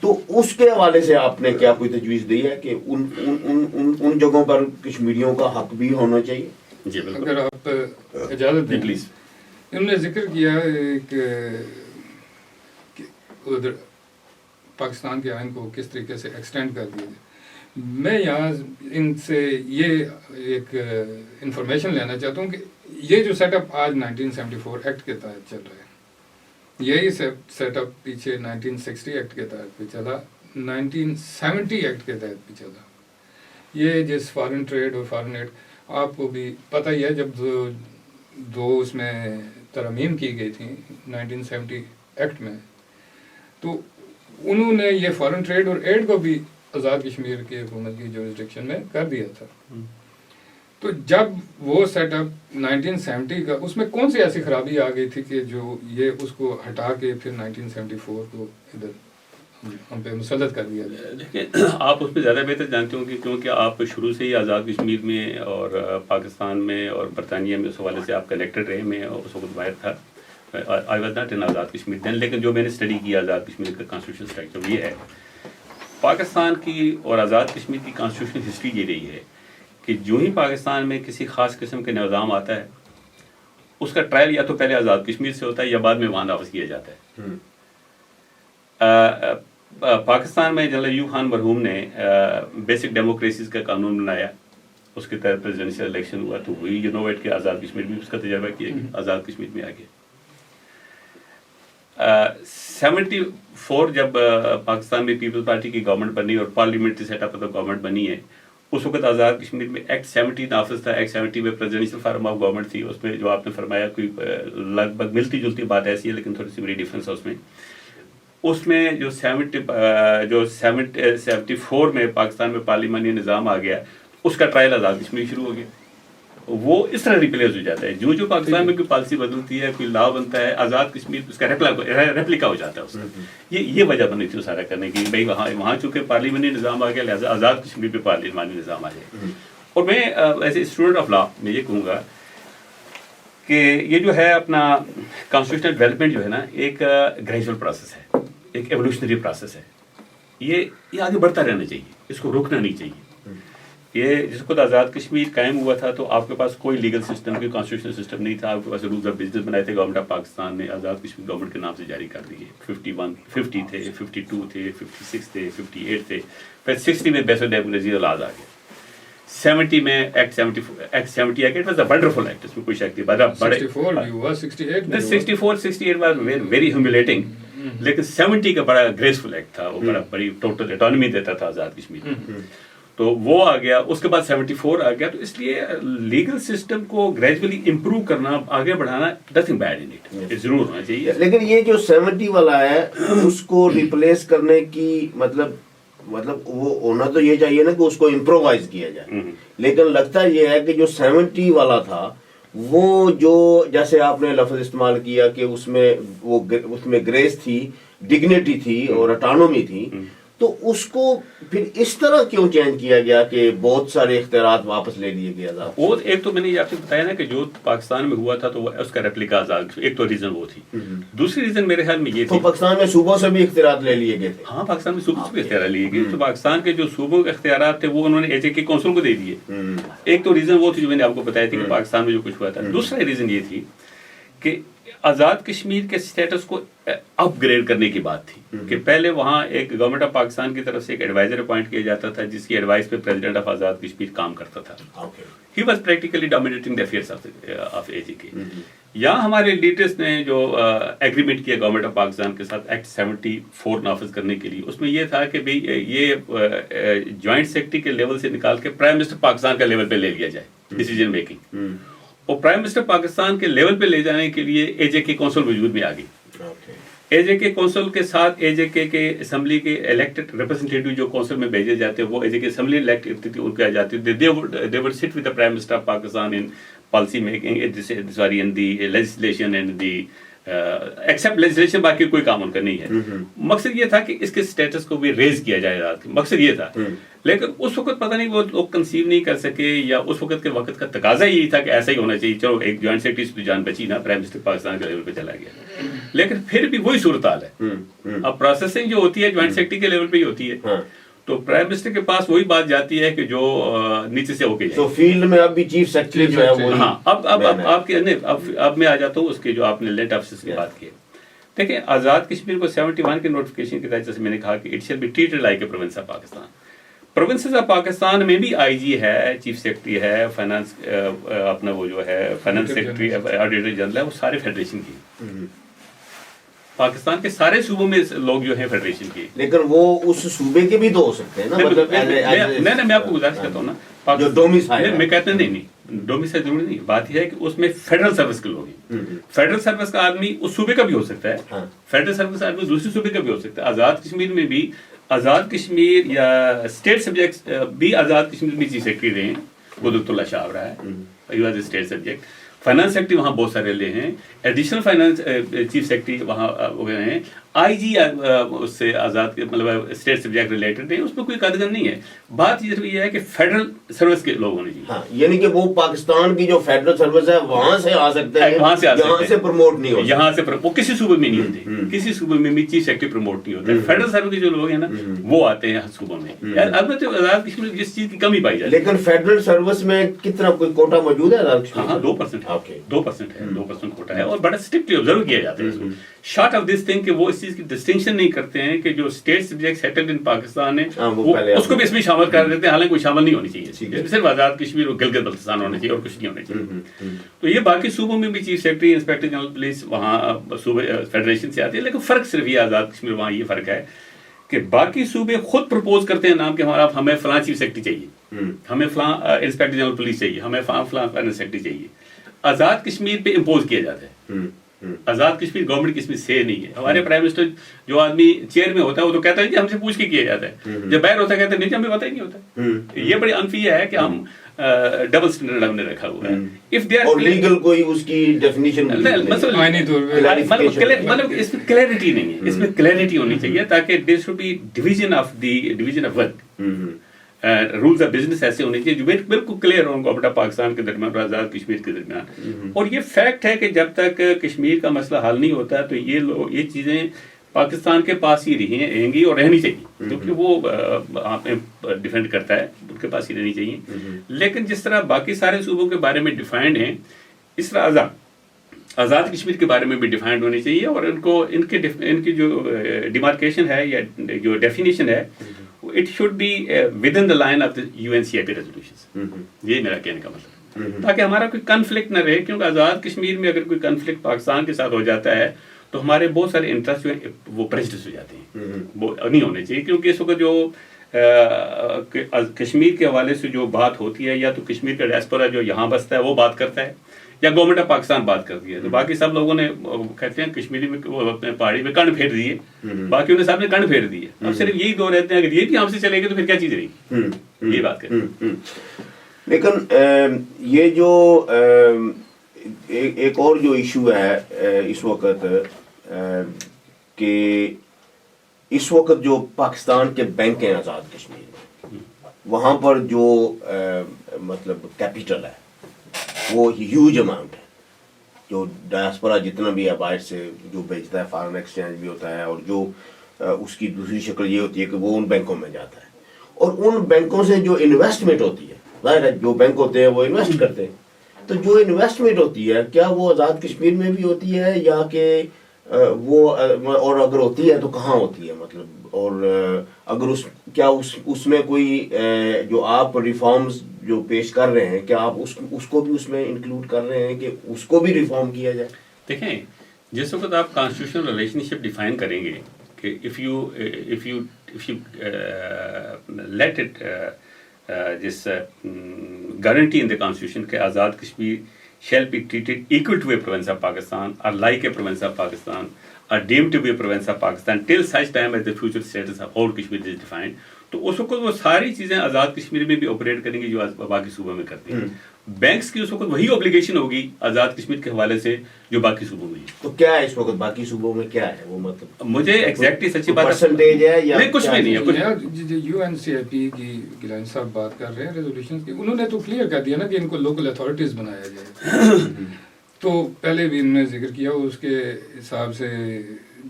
تو اس کے حوالے سے آپ نے کیا کوئی تجویز دی ہے کہ ان جگہوں پر کشمیریوں کا حق بھی ہونا چاہیے؟ جی بالکل. اگر آپ اجازت دیں پلیز. انہوں نے ذکر کیا ہے کہ ادھر پاکستان کے آئین کو کس طریقے سے ایکسٹینڈ کر دیا جائے. میں یہاں ان سے یہ ایک انفارمیشن لینا چاہتا ہوں کہ یہ جو سیٹ اپ آج 1974 ایکٹ کے تحت چل رہا ہے، یہی سیٹ اپ پیچھے 1960 ایکٹ کے تحت بھی چلا، 1970 ایکٹ کے تحت بھی چلا. یہ جس فارن ٹریڈ اور فارن ایڈ آپ کو بھی پتہ ہی ہے، جب دو اس میں ترامیم کی گئی تھیں 1970 ایکٹ میں، تو انہوں نے یہ فارن ٹریڈ اور ایڈ کو بھی آزاد کشمیر کی حکومت کی جورسڈکشن میں کر دیا تھا. تو جب وہ سیٹ اپ 1970 کا، اس میں کون سی ایسی خرابی آ گئی تھی کہ جو یہ اس کو ہٹا کے پھر 1974 کو ادھر ہم پہ مسلط کر دیا گیا؟ دیکھیں، آپ اس میں زیادہ بہتر جانتے ہوں گے، کیونکہ آپ شروع سے ہی آزاد کشمیر میں اور پاکستان میں اور برطانیہ میں اس حوالے سے آپ کنیکٹڈ رہے. میں اس وقت باہر تھا، I was not in Azad Kashmir دین، لیکن جو میں نے اسٹڈی کیا آزاد کشمیر کا کانسٹیٹیوشن اسٹرکچر یہ ہے. پاکستان کی اور آزاد کشمیر کی کانسٹیٹیوشن ہسٹری یہ رہی ہے کہ جو ہی پاکستان میں کسی خاص قسم کے نظام آتا ہے، اس کا ٹرائل یا تو پہلے آزاد کشمیر سے ہوتا ہے یا بعد میں وہاں نافذ کیا جاتا ہے. پاکستان میں جنرل ایوب خان مرحوم نے بیسک ڈیموکریسیز کا قانون بنایا، اس کے تحت پریزیڈنشیل الیکشن ہوا، تو وہی یونوویٹ کے آزاد کشمیر میں اس کا تجربہ کیا گیا، آزاد کشمیر میں آ گیا. 74 جب پاکستان میں پیپل پارٹی کی گورنمنٹ بنی اور پارلیمنٹری سیٹ اپ گورنمنٹ بنی ہے، اس وقت آزاد کشمیر میں ایکٹ 70 نافذ تھا. ایکٹ 70 میں پریزیڈنشیل فارم آف گورنمنٹ تھی. اس میں جو آپ نے فرمایا کوئی لگ بھگ ملتی جلتی بات ایسی ہے، لیکن تھوڑی سی بڑی ڈفرینس ہے اس میں جو 74 میں پاکستان میں پارلیمانی نظام آ گیا، اس کا ٹرائل آزاد کشمیر شروع ہو گیا. وہ اس طرح ریپلیس ہو جاتا ہے، جو پاکستان میں کوئی پالیسی بدلتی ہے، کوئی لا بنتا ہے، آزاد کشمیر اس کا ریپلیکا ہو جاتا ہے. اس میں یہ وجہ بنی تھی سارا کرنے کی، بھائی وہاں چونکہ پارلیمانی نظام آ گیا، لہٰذا آزاد کشمیر پہ پارلیمانی نظام آ جائے. اور میں as a student of law میں یہ کہوں گا کہ یہ جو ہے اپنا کانسٹیٹیوشنل ڈیولپمنٹ جو ہے نا، ایک گریجول پروسیس ہے، ایک ایولیوشنری پروسیس ہے. یہ آگے بڑھتا رہنا چاہیے، اس کو روکنا نہیں چاہیے. یہ جس کو آزاد کشمیر قائم ہوا تھا تو آپ کے پاس کوئی لیگل سسٹم، کوئی کانسٹیٹیوشنل سسٹم نہیں تھا. آپ کے پاس رولز آف بزنس بنائے تھے گورنمنٹ آف پاکستان نے، آزاد کشمیر گورنمنٹ کے نام سے جاری کر دیے. 50 تھے، 52 تھے، 56 تھے، 58 تھے. پھر 60 میں بیسک ڈیموکریسی لاز آ گیا. 70 میں ایکٹ 70 آ گیا. It was a wonderful act, اس میں کوئی شک نہیں. 64 واز ویری ہیوملیٹنگ، لیکن 70 کا بڑا گریسفل ایکٹ تھا. وہ بڑی ٹوٹل اٹانومی دیتا تھا آزاد کشمیر. تو وہ آ گیا. اس کے بعد 74 آ گیا. تو اس لیے لیگل سسٹم کو گریجولی امپروو کرنا، آگے بڑھانا، نتھنگ بیڈ ان اٹ، ضرور ہونا چاہیے. لیکن یہ جو 70 والا ہے اس کو ریپلیس کرنے کی مطلب وہ ہونا تو یہ چاہیے نا کہ اس کو امپرووائز کیا جائے. لیکن لگتا یہ ہے کہ جو 70 والا تھا وہ جو جیسے آپ نے لفظ استعمال کیا کہ اس میں گریس تھی، ڈگنیٹی تھی اور اٹانومی تھی، تو اس کو پھر اس طرح کیوں چینج کیا گیا کہ بہت سارے اختیارات واپس لے لیے گئے؟ وہ ایک تو میں نے آپ سے بتایا نا کہ جو پاکستان میں ہوا تھا تو اس کا ریپلیکا آزاد، ایک تو ریزن وہ تھی. دوسری ریزن میرے خیال میں یہ تھی، تو پاکستان میں صوبوں سے بھی اختیارات لے لیے گئے تھے. ہاں، پاکستان میں صوبوں سے بھی اختیارات لیے گئے. تو پاکستان کے جو صوبوں کے اختیارات تھے وہ انہوں نے ایجے کے کونسل کو دے دیے. ایک تو ریزن وہ تھی جو میں نے آپ کو بتایا تھی کہ پاکستان میں جو کچھ ہوا تھا. دوسرا ریزن یہ تھی کہ آزاد کشمیر کے اسٹیٹس کو اپ گریڈ کرنے کی بات تھی کہ پہلے وہاں ایک گورنمنٹ آف پاکستان کی طرف سے ایک ایڈوائزر اپوائنٹ کیا جاتا تھا جس کی ایڈوائس پہ پریزیڈنٹ آف آزاد کشمیر کام کرتا تھا. He was practically dominating the affairs of A J K. یہاں ہمارے لیڈرس نے جو ایگریمنٹ کیا گورنمنٹ آف پاکستان کے ساتھ ایکٹ 74 نافذ کرنے کے لیے، اس میں یہ تھا کہ بھئی یہ جوائنٹ سیکرٹری کے لیول سے نکال کے پرائم منسٹر پاکستان کے لیول پہ لے لیا جائے ڈیسیجن میکنگ. اور پرائم منسٹر پاکستان کے لیول پہ لے جانے کے لیے اے جے کے کونسل وجود میں آ گئی. اے جے کے کونسل کے ساتھ اے جے کے اسمبلی کے الیکٹڈ ریپرزینٹیٹیو جو کونسل میں بھیجے جاتے ہیں، وہ اے جے کے اسمبلی الیکٹ ہوتی ان کے آ جاتی ہے. they would sit with the prime minister of Pakistan in policy making, in the legislation and the accept legislation. باقی کوئی کام ان کا نہیں ہے. مقصد یہ تھا کہ اس کے اسٹیٹس کو بھی ریز کیا جائے. مقصد یہ تھا. لیکن اس وقت پتہ نہیں وہ لوگ کنسیو نہیں کر سکے، یا اس وقت کا تقاضا یہی تھا کہ ایسا ہی ہونا چاہیے. چلو ایک جوائنٹ سیکرٹری سے جان بچی نا، پرائم منسٹر پاکستان کے لیول پہ چلا گیا. لیکن پھر بھی وہی صورتحال ہے. اب پروسیسنگ جو ہوتی ہے جوائنٹ سیکرٹری کے لیول پہ ہی ہوتی ہے. تو پرائم منسٹر کے پاس وہی بات جاتی ہے کہ جو نیچے سے ہو کے جائے. تو فیلڈ میں اب بھی چیف سیکرٹری جو ہے وہ، ہاں اب آپ کے اب میں آ جاتا ہوں اس کے جو آپ نے لینڈ آفیسرز کی بات کی. دیکھیں، آزاد کشمیر کو 71 کے نوٹیفکیشن کے تحت جیسے میں نے کہا کہ it shall be treated like a province of Pakistan. Provinces of Pakistan میں بھی آئی جی ہے، چیف سیکرٹری ہے، فائنانس اپنا وہ جو ہے فائنانس سیکرٹری، آڈیٹر جنرل ہے، وہ سارے فیڈریشن کی. پاکستان کے سارے صوبوں میں لوگ جو ہیں فیڈریشن کے. لیکن وہ اس صوبے کے بھی تو ہو سکتے ہیں نا, مطلب نہیں میں آپ کو گزارش کرتا ہوں نا, جو ڈومیسائل میں کہتے ہیں نہیں ڈومیسائل ضروری نہیں, بات یہ ہے کہ اس میں فیڈرل سروس کے لوگ ہیں. فیڈرل سروس کا آدمی اس صوبے کا بھی ہو سکتا ہے, فیڈرل سروس کا آدمی دوسرے صوبے کا بھی ہو سکتا ہے. آزاد کشمیر میں بھی, آزاد کشمیر یا اسٹیٹ سبجیکٹ بھی آزاد کشمیر میں چیف سیکرٹری رہے ہیں, قدرت اللہ شاہ رہا ہے, he was state subject. Finance secretary وہاں بہت سارے لے ہیں, ایڈیشنل فائنانس چیف سیکرٹری وہاں ہو گئے ہیں, آئی جی اس سے آزاد مطلب اسٹیٹ سبجیکٹ ریلیٹڈ ہیں, اس میں کوئی قدغن نہیں ہے. بات یہ ہے کہ فیڈرل سروس کے لوگ ہونے چاہیے. ہاں, یعنی کہ وہ پاکستان کی جو فیڈرل سروس ہے وہاں سے آ سکتے ہیں, وہاں سے یہاں سے پروموٹ نہیں ہوتے, یہاں سے وہ کسی صوبے میں نہیں ہوتے, کسی صوبے میں بھی چیف سیکرٹری پروموٹ نہیں ہوتا. فیڈرل سروس کے جو لوگ ہیں نا وہ آتے ہیں صوبوں میں. البتہ آزاد کشمیر میں جس چیز کی کمی پائی جاتی ہے. لیکن فیڈرل سروس میں کتنا کوئی کوٹا موجود ہے آزاد کشمیر؟ ہاں 2% ہے, 2% ہے, 2% کوٹا ہے, اور بڑا اسٹرکٹلی آبزرو کیا جاتا ہے اس کو. شارٹ آف دس تھنگ کہ وہ اس چیز کی ڈسٹنکشن نہیں کرتے ہیں کہ جو state subject settled in Pakistan ہے اس کو بھی اس میں شامل کر دیتے ہیں, حالانکہ کوئی شامل نہیں ہونی چاہیے. صرف آزاد کشمیر اور گلگت بلتستان ہونا چاہیے اور کچھ نہیں ہونا چاہیے. تو یہ باقی صوبوں میں بھی chief secretary, inspector general police وہاں صوبے فیڈریشن سے آتی ہے, لیکن فرق صرف یہ آزاد کشمیر وہاں یہ فرق ہے کہ باقی صوبے خود پرپوز کرتے ہیں نام کہ ہمیں فلاں چیف سیکرٹری چاہیے, ہمیں فلاں انسپیکٹر جنرل پولیس چاہیے, ہمیں فلاں فائنانس سیکرٹری چاہیے. آزاد کشمیر پہ امپوز کیا جاتا ہے. آزاد کشمیر گورنمنٹ کی اس میں سے نہیں ہے. ہمارے پرائم منسٹر جو آدمی چیئر میں ہوتا ہے وہ تو کہتا ہے کہ ہم سے پوچھ کے کیا جاتا ہے, جب باہر ہوتا ہے کہتا ہے نہیں ہمیں پتہ ہی نہیں ہوتا. یہ بڑی انفی ہے کہ ہم ڈبل اسٹینڈرڈ ہم نے رکھا ہوا ہے. اور لیگل کوئی اس کی ڈیفینیشن مطلب اس میں کلیئرٹی نہیں ہے, اس میں کلیئرٹی ہونی چاہیے تاکہ there should be division of work, rules of business ایسے ہونے چاہیے جو بالکل کلیئر ہوں گورنمنٹ پاکستان کے درمیان اور آزاد کشمیر کے درمیان. اور یہ فیکٹ ہے کہ جب تک کشمیر کا مسئلہ حل نہیں ہوتا تو یہ چیزیں پاکستان کے پاس ہی رہیں گی اور رہنی چاہیے, کیونکہ وہ آپ ڈیفینڈ کرتا ہے, ان کے پاس ہی رہنی چاہیے. لیکن جس طرح باقی سارے صوبوں کے بارے میں ڈیفائنڈ ہیں, اس طرح آزاد کشمیر کے بارے میں بھی ڈیفائنڈ ہونی چاہیے, اور ان کی جو ڈیمارکیشن ہے یا جو ڈیفینیشن ہے it should be within the line of the UNCAP resolutions. یہ میرا کہنے کا مطلب ہے, تاکہ ہمارا کوئی کنفلکٹ نہ رہے, کیونکہ آزاد کشمیر میں اگر کوئی کنفلکٹ پاکستان کے ساتھ ہو جاتا ہے تو ہمارے بہت سارے انٹرسٹ جو ہیں وہ پریجڈس ہو جاتے ہیں, وہ نہیں ہونے چاہیے. کیونکہ اس وقت جو کشمیر کے حوالے سے جو بات ہوتی ہے, یا تو کشمیر کا ڈائسپورا جو یہاں بستا ہے وہ بات کرتا ہے, یا گورنمنٹ آف پاکستان بات کرتی ہے. تو باقی سب لوگوں نے کہتے ہیں کشمیری میں وہ اپنے پہاڑی میں کنڈ پھیر دیے, باقیوں نے سب نے کنڈ پھیر دیے. اب صرف یہی دو رہتے ہیں, اگر یہ بھی ہم سے چلے گئے تو پھر کیا چیز رہے گی, یہ بات کریں. لیکن یہ جو ایک اور جو ایشو ہے اس وقت کہ اس وقت جو پاکستان کے بینک ہیں آزاد کشمیر میں, وہاں پر جو مطلب کیپیٹل ہے وہ ہیوج اماؤنٹ ہے. جو ڈائسپورا جتنا بھی ہے باہر سے جو بیچتا ہے, فارن ایکسچینج بھی ہوتا ہے, اور جو اس کی دوسری شکل یہ ہوتی ہے کہ وہ ان بینکوں میں جاتا ہے, اور ان بینکوں سے جو انویسٹمنٹ ہوتی ہے, ظاہر ہے جو بینک ہوتے ہیں وہ انویسٹ کرتے ہیں, تو جو انویسٹمنٹ ہوتی ہے کیا وہ آزاد کشمیر میں بھی ہوتی ہے, یا کہ وہ, اور اگر ہوتی ہے تو کہاں ہوتی ہے مطلب, اور اگر کیا اس میں کوئی جو آپ ریفارمز جو پیش کر رہے ہیں, کیا آپ اس کو بھی اس میں انکلوڈ کر رہے ہیں کہ اس کو بھی ریفارم کیا جائے؟ دیکھیں, جس وقت آپ کانسٹیٹیوشنل ریلیشن شپ ڈیفائن کریں گے کہ if you let it just guarantee in the constitution کہ Azad Kashmir shall be treated equal to a province of Pakistan or like a province of Pakistan or deemed to be a province of Pakistan till such time as the future status of whole Kashmir is defined, تو اس وقت وہ ساری چیزیں آزاد کشمیر میں بھی آپریٹ کریں گی جو باقی صوبوں میں کرتی ہیں. بینکس کی اس وقت وہی اوبلیگیشن ہوگی آزاد کشمیر کے حوالے سے جو باقی صوبوں میں ہے. تو کیا ہے اس وقت باقی صوبوں میں کیا ہے وہ, مطلب مجھے ایگزیکٹلی سچی بات پرسنٹیج ہے یا کچھ بھی نہیں ہے. UNCAP کی گیلانی صاحب بات کر رہے ہیں ریزولوشنز کی, انہوں نے تو کلیئر کر دیا نا کہ ان کو لوکل اتھارٹیز بنایا جائے. تو پہلے بھی انہوں نے ذکر کیا, اس کے حساب سے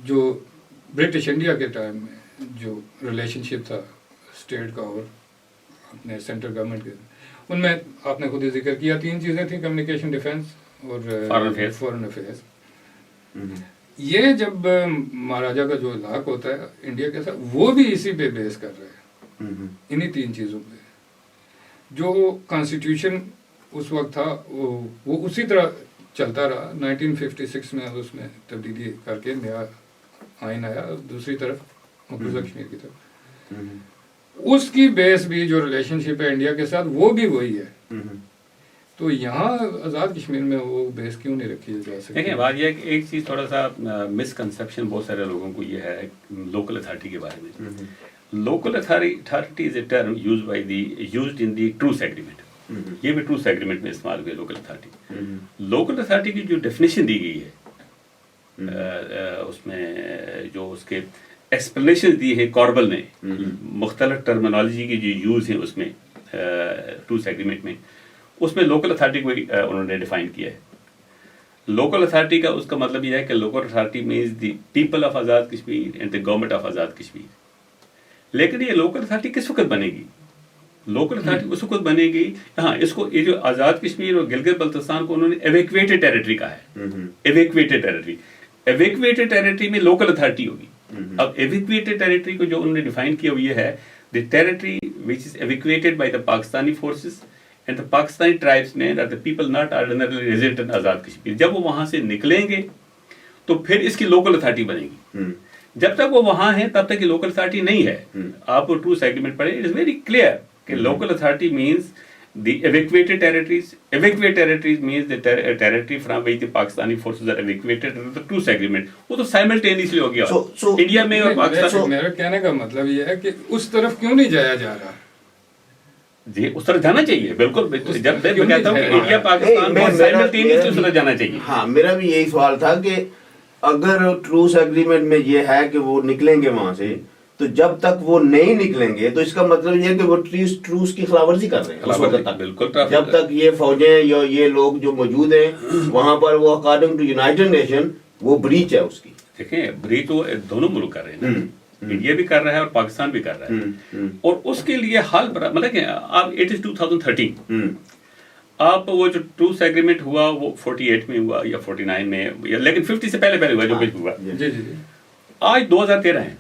جو برٹش انڈیا کے ٹائم میں جو ریلیشن شپ تھا اسٹیٹ کا اور اپنے سینٹرل گورنمنٹ کے, ان میں آپ نے خود ہی ذکر کیا 3 چیزیں تھیں, کمیونیکیشن, ڈیفینس اور فارن افیئرس. یہ جب مہاراجا کا جو علاق ہوتا ہے انڈیا کے ساتھ, وہ بھی اسی پہ بیس کر رہے ہیں, انہی 3 چیزوں پہ. جو کانسٹیٹیوشن اس وقت تھا وہ اسی طرح چلتا رہا. 1956 میں اس میں تبدیلی کر کے نیا آئین آیا دوسری طرف مقبوضہ کشمیر کی طرف، اس کی بیس بھی جو ریلیشن شپ ہے انڈیا کے ساتھ وہ بھی وہی ہے. تو یہاں آزاد کشمیر میں وہ بیس کیوں نہیں رکھی جا سکتی؟ دیکھیں بات یہ ہے کہ ایک چیز تھوڑا سا مسکنسیپشن بہت سارے لوگوں کو یہ ہے لوکل اتھارٹی کے بارے میں. Local authority is a term used in the truce agreement. یہ بھی ٹروس ایگریمنٹ میں استعمال ہوئی لوکل اتھارٹی. لوکل اتھارٹی کی جو ڈیفینیشن دی گئی ہے اس میں جو اس کے ایکسپلینیشن دی ہے کاربل نے، مختلف ٹرمینالوجی کی جو یوز ہیں اس میں ٹروس ایگریمنٹ میں، اس میں لوکل اتھارٹی کو انہوں نے ڈیفائن کیا ہے. لوکل اتھارٹی کا اس کا مطلب یہ ہے کہ local authority means the people of Azad Kashmir and the government of Azad Kashmir. لیکن یہ لوکل اتھارٹی کس وقت بنے گی؟ لوکل اتھارٹی اس وقت بنے گی، ہاں اس کو یہ جو آزاد کشمیر اور گلگت بلتستان کو انہوں نے ایویکویٹڈ ٹیریٹری کہا ہے. ایویکویٹڈ ٹیریٹری میں لوکل اتھارٹی ہوگی. اب ایویکویٹڈ ٹیریٹری کو جو انہوں نے ڈیفائن کیا وہ یہ ہے the territory which is evacuated by the Pakistani forces and the Pakistani tribesmen are the people not ordinarily resident in Azad Kashmir. جب وہ وہاں سے نکلیں گے تو پھر اس کی لوکل اتھارٹی بنے گی. جب تک وہ وہاں ہیں تب تک یہ لوکل اتھارٹی نہیں ہے. آپ وہ ٹروس ایگریمنٹ پڑھیں، اٹ از ویری کلیئر کہ local authority means the evacuated territories. Evacuated territories means the territory from which the Pakistani forces are evacuated under the truce agreement. وہ تو سائملٹینیسلی ہو گیا انڈیا میں اور پاکستان. میرا کہنے کا مطلب یہ ہے کہ اس طرف کیوں نہیں جایا جا رہا؟ جی اس طرح جانا چاہیے بالکل. جب میں کہتا ہوں کہ انڈیا پاکستان کو سائملٹینیسلی اس طرح جانا چاہیے. ہاں میرا بھی یہی سوال تھا کہ اگر ٹروس ایگریمنٹ میں یہ ہے کہ وہ نکلیں گے وہاں سے، تو جب تک وہ نہیں نکلیں گے تو اس کا مطلب یہ ہے کہ وہ ٹروس کی خلاف ورزی کر رہے ہیں اس وقت تک. بالکل جب تک یہ فوجیں یا یہ لوگ جو موجود ہیں وہاں پر، وہ اکارڈنگ ٹو یونائٹڈ نیشن وہ بریچ ہے اس کی. دیکھیں بریچ تو دونوں ملک کر رہے ہیں، انڈیا بھی کر رہا ہے اور پاکستان بھی کر رہا ہے. اور اس کے لیے حل مطلب کہ آپ اٹ از 2013 آپ وہ جو ٹروس ایگریمنٹ ہوا وہ 48 میں ہوا یا 49 میں، لیکن 50 سے پہلے ہوا جو کچھ ہوا. آج 2013 ہے.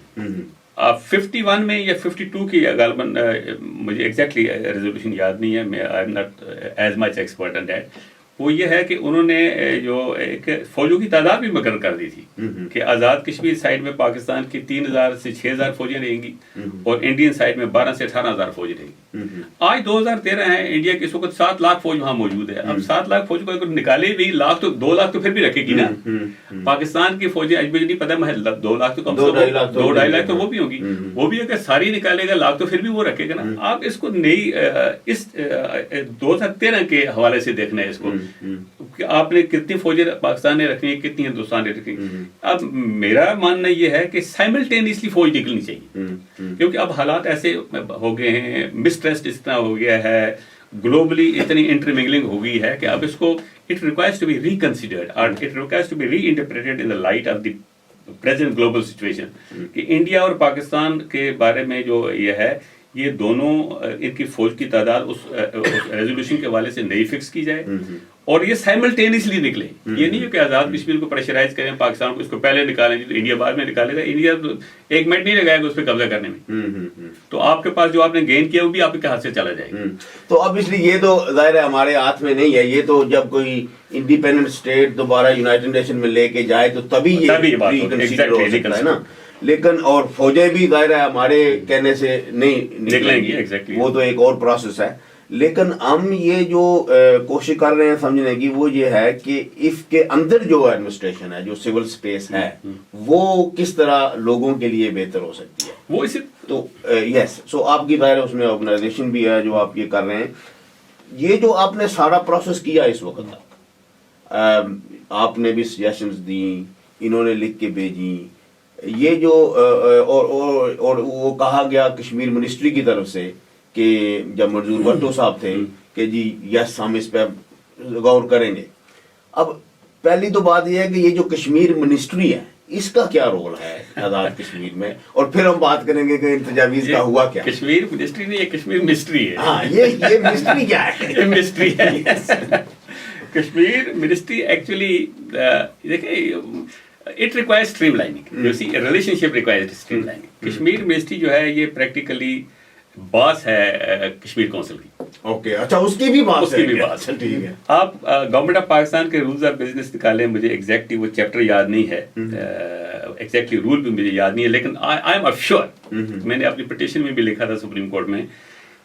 51 میں یا 52 کی غالباً مجھے ایگزیکٹلی ریزولوشن یاد نہیں ہے، میں I am not as much expert on that. وہ یہ ہے کہ انہوں نے جو ایک فوجوں کی تعداد بھی مقرر کر دی تھی کہ آزاد کشمیر سائڈ میں پاکستان کی 3000 سے 6000 فوجیں رہیں گی اور انڈین سائڈ میں 12 سے 18000 فوج رہیں گی. آج 2013 ہے، انڈیا کے اس وقت 7 لاکھ فوج وہاں موجود ہے. اب 7 لاکھ فوج کو اگر نکالے بھی لاکھ تو 2 لاکھ تو پھر بھی رکھے گی نا. پاکستان کی فوجیں اج مجھے نہیں پتا، 2 لاکھ تو کم سے کم 2-2.5 لاکھ تو وہ بھی ہوگی. وہ بھی اگر ساری نکالے گا لاکھ تو پھر بھی وہ رکھے گا نا. آپ اس کو نئی اس 2013 کے حوالے سے دیکھنا ہے اس کو کہ آپ نے کتنی فوجیں پاکستان نے رکھنی ہے، کتنی ہندوستان نے رکھنی. اب میرا ماننا یہ ہے کہ سائملٹینیسلی فوج نکلنی چاہیے، کیونکہ اب حالات ایسے ہو گئے ہیں، مسٹرسٹ اس طرح ہو گیا ہے، گلوبلی اتنی انٹرمنگلنگ ہو گئی ہے کہ اب اس کو it requires to be reconsidered اور it requires to be reinterpreted in the light of the present global situation. کہ انڈیا اور پاکستان کے بارے میں جو یہ ہے، یہ دونوں ان کی فوج کی تعداد اس ریزولوشن کے حوالے سے نئی فکس کی جائے اور یہ سائملٹینیسلی نکلے. یہ نہیں ہے کہ آزاد کشمیر کو پریشرائز کریں، پاکستان کو اس کو پہلے نکالیں تو انڈیا بعد میں نکالے گا. انڈیا تو 1 منٹ نہیں لگائے گا اس پہ قبضہ کرنے میں. تو آپ کے پاس جو آپ نے گین کیا وہ بھی آپ کے ہاتھ سے چلا جائے گا. تو اب اس لیے یہ تو ظاہر ہے ہمارے ہاتھ میں نہیں ہے. یہ تو جب کوئی انڈیپینڈنٹ اسٹیٹ دوبارہ یونائٹڈ نیشن میں لے کے جائے تو تبھی یہ ریکنسیڈر ہو سکتا ہے نا. لیکن اور فوجیں بھی ظاہر ہے ہمارے کہنے سے نہیں نکلیں گی، وہ تو ایک اور پروسیس ہے. لیکن ہم یہ جو کوشش کر رہے ہیں سمجھنے کی وہ یہ ہے کہ اس کے اندر جو ایڈمنسٹریشن ہے، جو سول سپیس ہے، وہ کس طرح لوگوں کے لیے بہتر ہو سکتی ہے. وہ اسے تو یس سو آپ کی ظاہر ہے اس میں آرگنائزیشن بھی ہے جو آپ یہ کر رہے ہیں. یہ جو آپ نے سارا پروسیس کیا اس وقت تک، آپ نے بھی سجیشنز دیں، انہوں نے لکھ کے بھیجی، یہ جو اور وہ کہا گیا کشمیر منسٹری کی طرف سے کہ جب منظور بھٹو صاحب تھے کہ جی یس ہم اس پہ غور کریں گے. اب پہلی تو بات یہ ہے کہ یہ جو کشمیر منسٹری ہے اس کا کیا رول ہے آزاد کشمیر میں، اور پھر ہم بات کریں گے کہ تجاویز کا ہوا کیا. کشمیر منسٹری نہیں، یہ کشمیر مسٹری ہے. ہاں یہ مسٹری کیا ہے؟ یہ مسٹری ہے. کشمیر منسٹری ایکچولی دیکھیں it requires streamlining. You see, a relationship requires streamlining. Kashmir ministry جو ہے یہ پریکٹیکلی باس ہے کشمیر کونسل کی. اوکے اچھا اس کی بھی بات اس کی بھی بات اچھا ٹھیک ہے. آپ گورنمنٹ آف پاکستان کے رولز آف بزنس نکالیں, مجھے ایگزیکٹلی وہ چیپٹر یاد نہیں ہے, ایگزیکٹلی رول بھی مجھے یاد نہیں ہے, لیکن آئی ایم اشور, میں نے اپنی پٹیشن میں بھی لکھا تھا سپریم کورٹ میں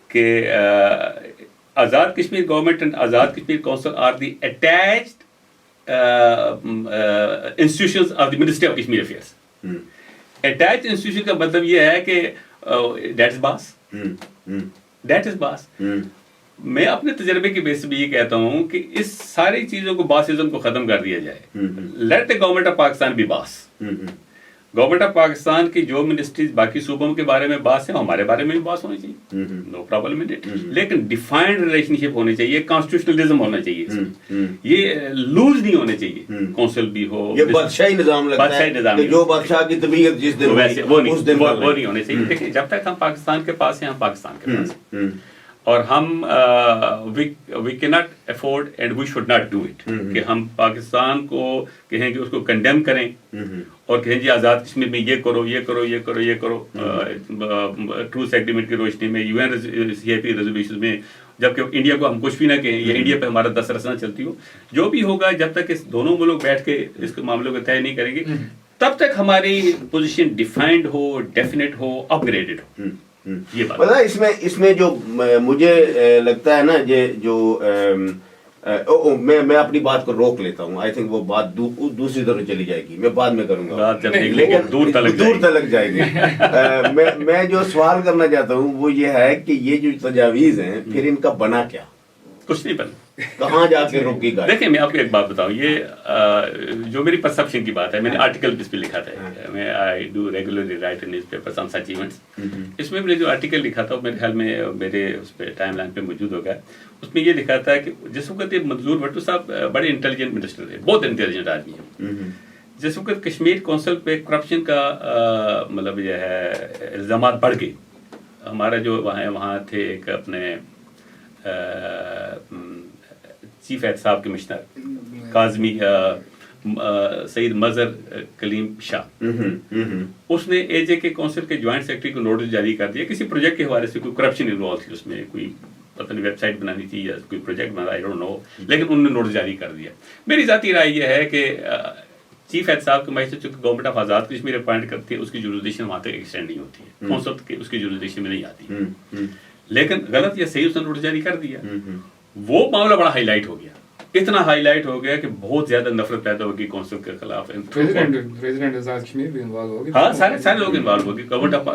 کہ Azad Kashmir government and Azad Kashmir council are the attached institutions of the ministry of Kashmir affairs. Attach institution کا مطلب یہ ہے کہ that is boss, that is باس. میں اپنے تجربے کی بیس پہ یہ کہتا ہوں کہ اس ساری چیزوں کو باسزم کو ختم کر دیا جائے. Let the government of Pakistan بھی باس. گورنمنٹ آف پاکستان کی جو منسٹریز باقی صوبوں کے بارے میں باس ہیں, ہمارے بارے میں بھی باس ہونی چاہیے, نو پرابلم ان اٹ, لیکن ڈیفائنڈ ریلیشن شپ ہونی چاہیے, کانسٹیٹیوشنلزم ہونا چاہیے, یہ لوز نہیں ہونے چاہیے. کونسل بھی ہو, یہ بادشاہی نظام لگتا ہے کہ جو بادشاہ کی طبیعت جس دن ویسے وہ وہ نہیں ہونے چاہیے. دیکھیں جب تک ہم پاکستان کے پاس ہیں, ہم پاکستان کے پاس ہیں, اور ہم we can not afford and we should not do it کہ ہم پاکستان کو کہیں کہ اس کو کنڈیم کریں اور کہیں جی آزاد کشمیر میں یہ کرو یہ کرو یہ کرو یہ کرو, ٹروس ایگریمنٹ کی روشنی میں, U N C A P resolution میں, جبکہ انڈیا کو ہم کچھ بھی نہ کہیں یا انڈیا پہ ہمارا دس رس نہ چلتی ہو. جو بھی ہوگا جب تک اس دونوں ملک بیٹھ کے اس کے معاملوں کو طے نہیں کریں گے تب تک ہماری پوزیشن ڈیفائنڈ ہو, ڈیفینیٹ ہو, اپ گریڈڈ ہو. یہ بات مطلب اس میں جو مجھے لگتا ہے نا یہ جو میں اپنی بات کو روک لیتا ہوں. آئی تھنک وہ بات دوسری طرف چلی جائے گی, میں بعد میں کروں گا, لیکن دور تلک جائے گی. میں جو سوال کرنا چاہتا ہوں وہ یہ ہے کہ یہ جو تجاویز ہیں پھر ان کا بنا کیا, کچھ نہیں بنا, کہاں جا کے رکی گا. دیکھیں میں آپ کو ایک بات بتاؤں, یہ جو میری پرسپشن کی بات ہے, میں نے آرٹیکل اس پہ لکھا تھا, میں I do regularly write in newspapers on such events. اس میں میں نے جو آرٹیکل لکھا تھا وہ میرے خیال میں میرے اس پہ ٹائم لائن پہ موجود ہو گیا. اس میں یہ لکھا تھا کہ جس وقت منظور بھٹو صاحب بڑے انٹیلیجنٹ منسٹر تھے, بہت انٹیلیجنٹ آدمی ہیں, جس وقت کشمیر کونسل پہ کرپشن کا مطلب یہ ہے الزامات بڑھ گئے, ہمارا جو وہاں تھے ایک اپنے چیف احتساب کمشنر کاظمی سعید مظہر کلیم شاہ, اس نے اے جے کے کونسل کے جوائنٹ سیکرٹری کو نوٹس جاری کر دیا کسی پروجیکٹ کے حوالے سے, کوئی کرپشن انوالو تھی اس میں, کوئی پتہ نہیں ویب سائٹ بنانی تھی یا کوئی پروجیکٹ بنا, آئی ڈونٹ نو, لیکن انہوں نے نوٹس جاری کر دیا. میری ذاتی رائے یہ ہے کہ چیف احتساب کمشنر چونکہ government of Azad Kashmir appoint کرتی ہے, اس کی جورسڈکشن وہاں تک ایکسٹینڈ نہیں ہوتی ہے, کونسل کی اس کی جورسڈکشن میں نہیں آتی, لیکن غلط یا صحیح اس نے نوٹس جاری کر دیا. وہ معاملہ بڑا ہائی لائٹ ہو گیا, اتنا ہائی لائٹ ہو گیا کہ بہت زیادہ نفرت پیدا ہوگی کونسل کے خلاف. پریزیڈنٹ آزاد کشمیر بھی انوالو ہو گئے, ہاں سارے لوگ انوالو ہو گئے. گورنمنٹ آف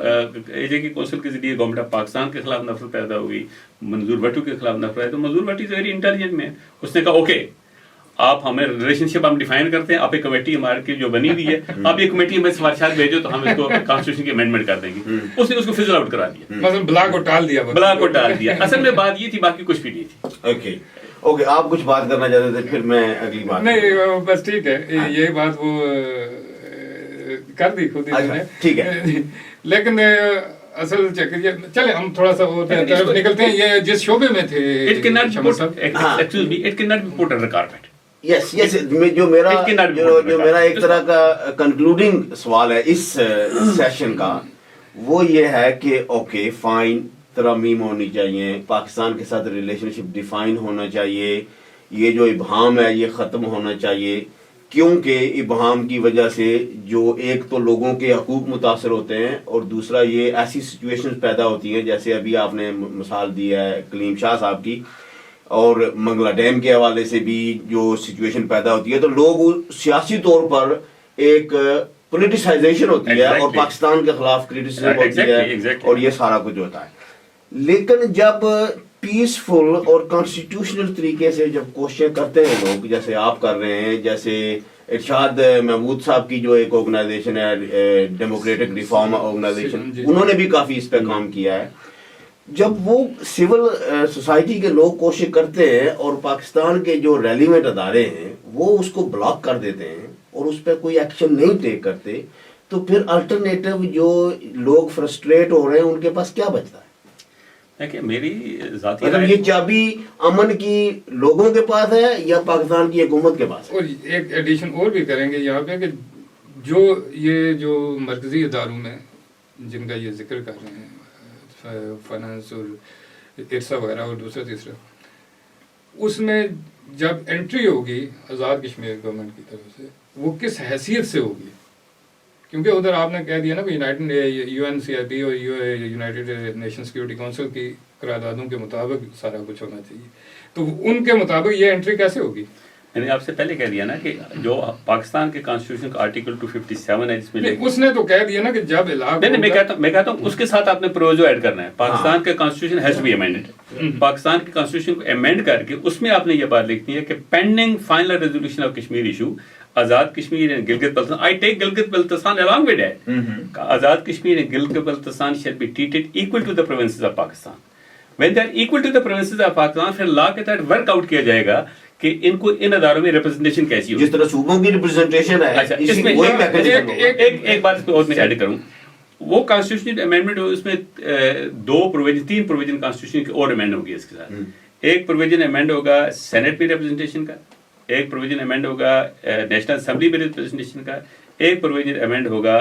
اے جے کی کونسل کے ذریعے گورنمنٹ آف پاکستان کے خلاف نفرت پیدا ہوگی, منظور بھٹو کے خلاف نفرت ہے. تو منظور بھٹو ویری انٹیلیجنٹ مین, اس نے کہا اوکے آپ ہمیں ریلیشن شپ ہم ڈیفائن کرتے ہیں, آپ ایک کمیٹی ہمارے کی جو بنی ہوئی ہے, آپ یہ کمیٹی میں سفارشات بھیجو تو ہم اس کو کانسٹیٹیوشن کی امینڈمنٹ کر دیں گے. اس نے اس کو فزل آؤٹ کرا دیا, مطلب بلا کو ٹال دیا. اصل میں بات یہ تھی, باقی کچھ بھی نہیں تھی. اوکے آپ کچھ بات کرنا چاہتے تھے, پھر میں اگلی بات. نہیں بس ٹھیک ہے, یہ بات وہ کر دی خود ہی, ٹھیک ہے, لیکن اصل چلے ہم تھوڑا سا وہ طرف نکلتے ہیں. یہ جس شعبے میں تھے, it cannot be put under carpet. یس جو میرا ایک طرح کا کنکلوڈنگ سوال ہے اس سیشن کا, وہ یہ ہے کہ اوکے فائن, ترمیم ہونی چاہیے, پاکستان کے ساتھ ریلیشن شپ ڈیفائن ہونا چاہیے, یہ جو ابہام ہے یہ ختم ہونا چاہیے, کیونکہ ابہام کی وجہ سے جو ایک تو لوگوں کے حقوق متاثر ہوتے ہیں, اور دوسرا یہ ایسی سچویشن پیدا ہوتی ہیں جیسے ابھی آپ نے مثال دی ہے کلیم شاہ صاحب کی, اور منگلا ڈیم کے حوالے سے بھی جو سچویشن پیدا ہوتی ہے, تو لوگ سیاسی طور پر ایک پولیٹیسائزیشن ہوتی ہے اور پاکستان کے خلاف کرٹیسزم ہوتی ہے, اور یہ سارا کچھ ہوتا ہے. لیکن جب پیسفل اور کانسٹیٹیوشنل طریقے سے جب کوششیں کرتے ہیں لوگ, جیسے آپ کر رہے ہیں, جیسے ارشاد محمود صاحب کی جو ایک آرگنائزیشن ہے ڈیموکریٹک ریفارم آرگنائزیشن, انہوں نے بھی کافی اس پہ کام کیا ہے. جب وہ سول سوسائٹی کے لوگ کوشش کرتے ہیں اور پاکستان کے جو ریلیونٹ ادارے ہیں وہ اس کو بلاک کر دیتے ہیں اور اس پہ کوئی ایکشن نہیں ٹیک کرتے, تو پھر الٹرنیٹو جو لوگ فرسٹریٹ ہو رہے ہیں ان کے پاس کیا بچتا ہے؟ میری ذاتی مطلب یہ چابی امن کی لوگوں کے پاس ہے یا پاکستان کی حکومت کے پاس ہے؟ اور ایک ایڈیشن اور بھی کریں گے یہاں پہ کہ جو مرکزی اداروں میں جن کا یہ ذکر کر رہے ہیں, فائنانس اور ارسا وغیرہ اور دوسرا تیسرا، اس میں جب انٹری ہوگی آزاد کشمیر گورنمنٹ کی طرف سے وہ کس حیثیت سے ہوگی؟ کیونکہ ادھر آپ نے کہہ دیا نا یو این سی آئی پی اور یونائٹیڈ نیشن سیکورٹی کونسل کی قراردادوں کے مطابق سارا کچھ ہونا چاہیے، تو ان کے مطابق یہ انٹری کیسے ہوگی؟ میں نے آپ سے پہلے کہہ دیا نا کہ جو پاکستان کے کانسٹیٹیوشن کا آرٹیکل 257 ہے جس میں اس نے تو کہہ دیا نا کہ جب علاقہ نہیں میں کہتا ہوں اس کے ساتھ آپ نے پروویزو ایڈ کرنا ہے. پاکستان کا constitution has to be amended. Pakistan کے کانسٹیٹیوشن کو امینڈ کر کے اس میں آپ نے یہ بات لکھنی ہے کہ pending final resolution of Kashmir issue Azad Kashmir and Gilgit Baltistan, I take Gilgit Baltistan along with it. Azad Kashmir and Gilgit Baltistan shall be treated equal to the provinces of Pakistan. When they are equal to the provinces of Pakistan, پھر لا کے تحت ورک آؤٹ کیا جائے گا کہ ان کو ان اداروں میں ریپرزنٹیشن کیسی ہوگی. جس طرح صوبوں کی ریپرزنٹیشن ہے. اچھا اس میں ایک بات اس میں اور میں ایڈ کروں, وہ کانسٹیٹیوشن امینڈمنٹ اس میں تین پروویژن کانسٹیٹیوشن کی اور امینڈ ہوگی اس کے ساتھ. ایک پروویژن امینڈ ہوگا سینٹ میں ریپرزنٹیشن کا, ایک پروویژن امینڈ ہوگا نیشنل اسمبلی میں ریپرزنٹیشن کا, ایک پروویژن امینڈ ہوگا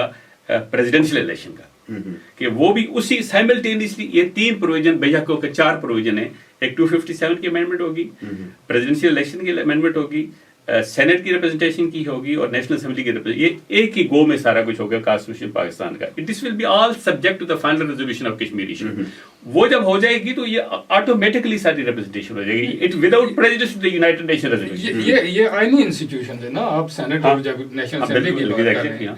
پریزیڈنشیل الیکشن کا, کہ وہ بھی اسی سائملٹینیسلی یہ تین پروویژن بیک ہو کے چار پروویژن ہیں. ایک 257 کی امینڈمنٹ ہوگی, پریزیڈنشیل الیکشن کی امینڈمنٹ ہوگی, سینٹ کی ریپرزنٹیشن کی ہوگی اور نیشنل اسمبلی کی ریپرزنٹیشن. یہ ایک ہی گو میں سارا کچھ ہوگا کانسٹیٹیوشن پاکستان کا. This will be all subject to the final resolution of Kashmir issue. وہ جب ہو جائے گی تو یہ آٹومیٹکلی ساری ریپرزنٹیشن ہو جائے گی, it without prejudice to the United Nation resolution. یہ آئینی انسٹیٹیوشن ہے نا, آپ سینٹ اور جب نیشنل اسمبلی کی بات کر رہے ہیں,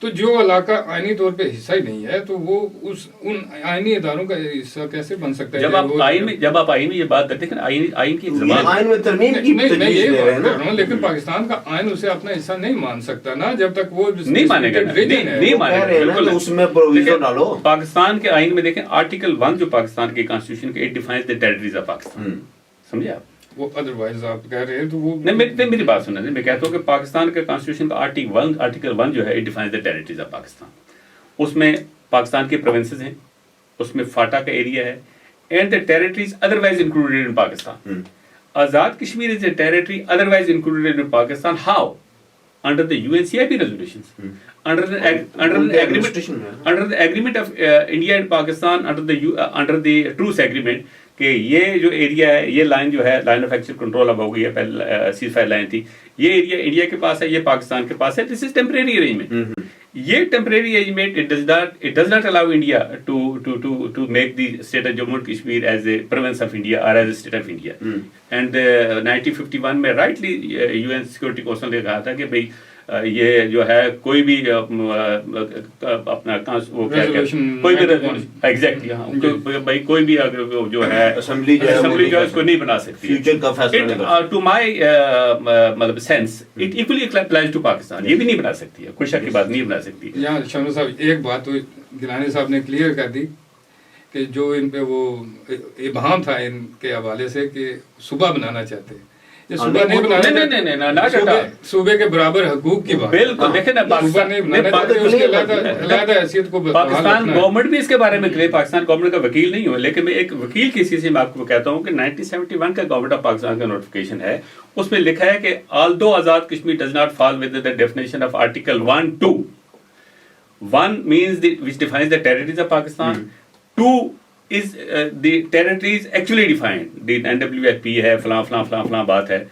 تو جو علاقہ آئینی طور پہ حصہ ہی نہیں ہے تو وہ ان آئینی اداروں کا حصہ کیسے بن سکتا ہے؟ جب آپ آئین میں یہ بات کرتے ہیں آئین کی زبان آئین میں ترمیم کی تجویز دے رہے ہیں نا, لیکن پاکستان کا آئین اسے اپنا حصہ نہیں مان سکتا نا جب تک وہ نہیں مانے گا, نہیں مانے گا. اس میں پروویژن ڈالو. پاکستان کے آئین میں دیکھیں آرٹیکل 1 جو پاکستان کے کانسٹیٹیوشن کے it defines the territories of Pakistan. سمجھے آپ؟ وہ ادروائز آپ کہہ رہے ہیں تو وہ نہیں, میری بات سنیں, میں کہتا ہوں کہ پاکستان کا کانسٹیٹیوشن کا آرٹیکل 1 جو ہے it defines the territories of Pakistan. اس میں پاکستان کے پروونسز ہیں, اس میں فاٹا کا ایریا ہے, and the territories otherwise included in Pakistan. Azad Kashmir is a territory otherwise included in Pakistan. How? Under the UNCIP resolutions, under the agreement of India and Pakistan, under the truce agreement, کہ یہ جو ایریا ہے, یہ لائن جو ہے لائن آف ایکچوئل کنٹرول اب ہو گئی ہے, پہلے سیز فائر لائن تھی, یہ ایریا انڈیا کے پاس ہے, یہ پاکستان کے پاس ہے. دس از ٹیمپریری ارینجمنٹ. یہ temporary arrangement it does not allow India to make the state of Jammu and Kashmir as a province of India or as a state of India. And 1951 میں rightly UN Security Council نے کہا تھا کہ بھئی یہ جو ہے کوئی بھی اپنا کوئی بھی ایگزیکٹلی بھائی کوئی بھی جو ہے اسمبلی جو ہے اس کو نہیں بنا سکتی. ٹو مائی مطلب sense it equally applies to Pakistan. یہ بھی نہیں بنا سکتی ہے, کوئی شک کی بات نہیں بنا سکتی. یہاں شمر صاحب ایک بات تو گیلانی صاحب نے کلیئر کر دی کہ جو ان پہ وہ ابہام تھا ان کے حوالے سے کہ صوبہ بنانا چاہتے ہیں, صوبہ نہیں بنانا, صوبے کے برابر حقوق کی بات. بالکل دیکھیں نا, پاکستان گورنمنٹ بھی اس کے بارے میں پاکستان گورنمنٹ کا وکیل نہیں ہوا, لیکن میں ایک وکیل کی حیثیت سے میں آپ کو کہتا ہوں کہ 1971 کا گورنمنٹ آف پاکستان کا نوٹیفکیشن ہے, اس میں لکھا ہے کہ although Azad Kashmir does not fall within the definition of article 1(2). 1 means which defines the territories of Pakistan. 2 is the territories actually defined. The NWFP ہے, فلاں فلاں فلاں فلاں بات ہے,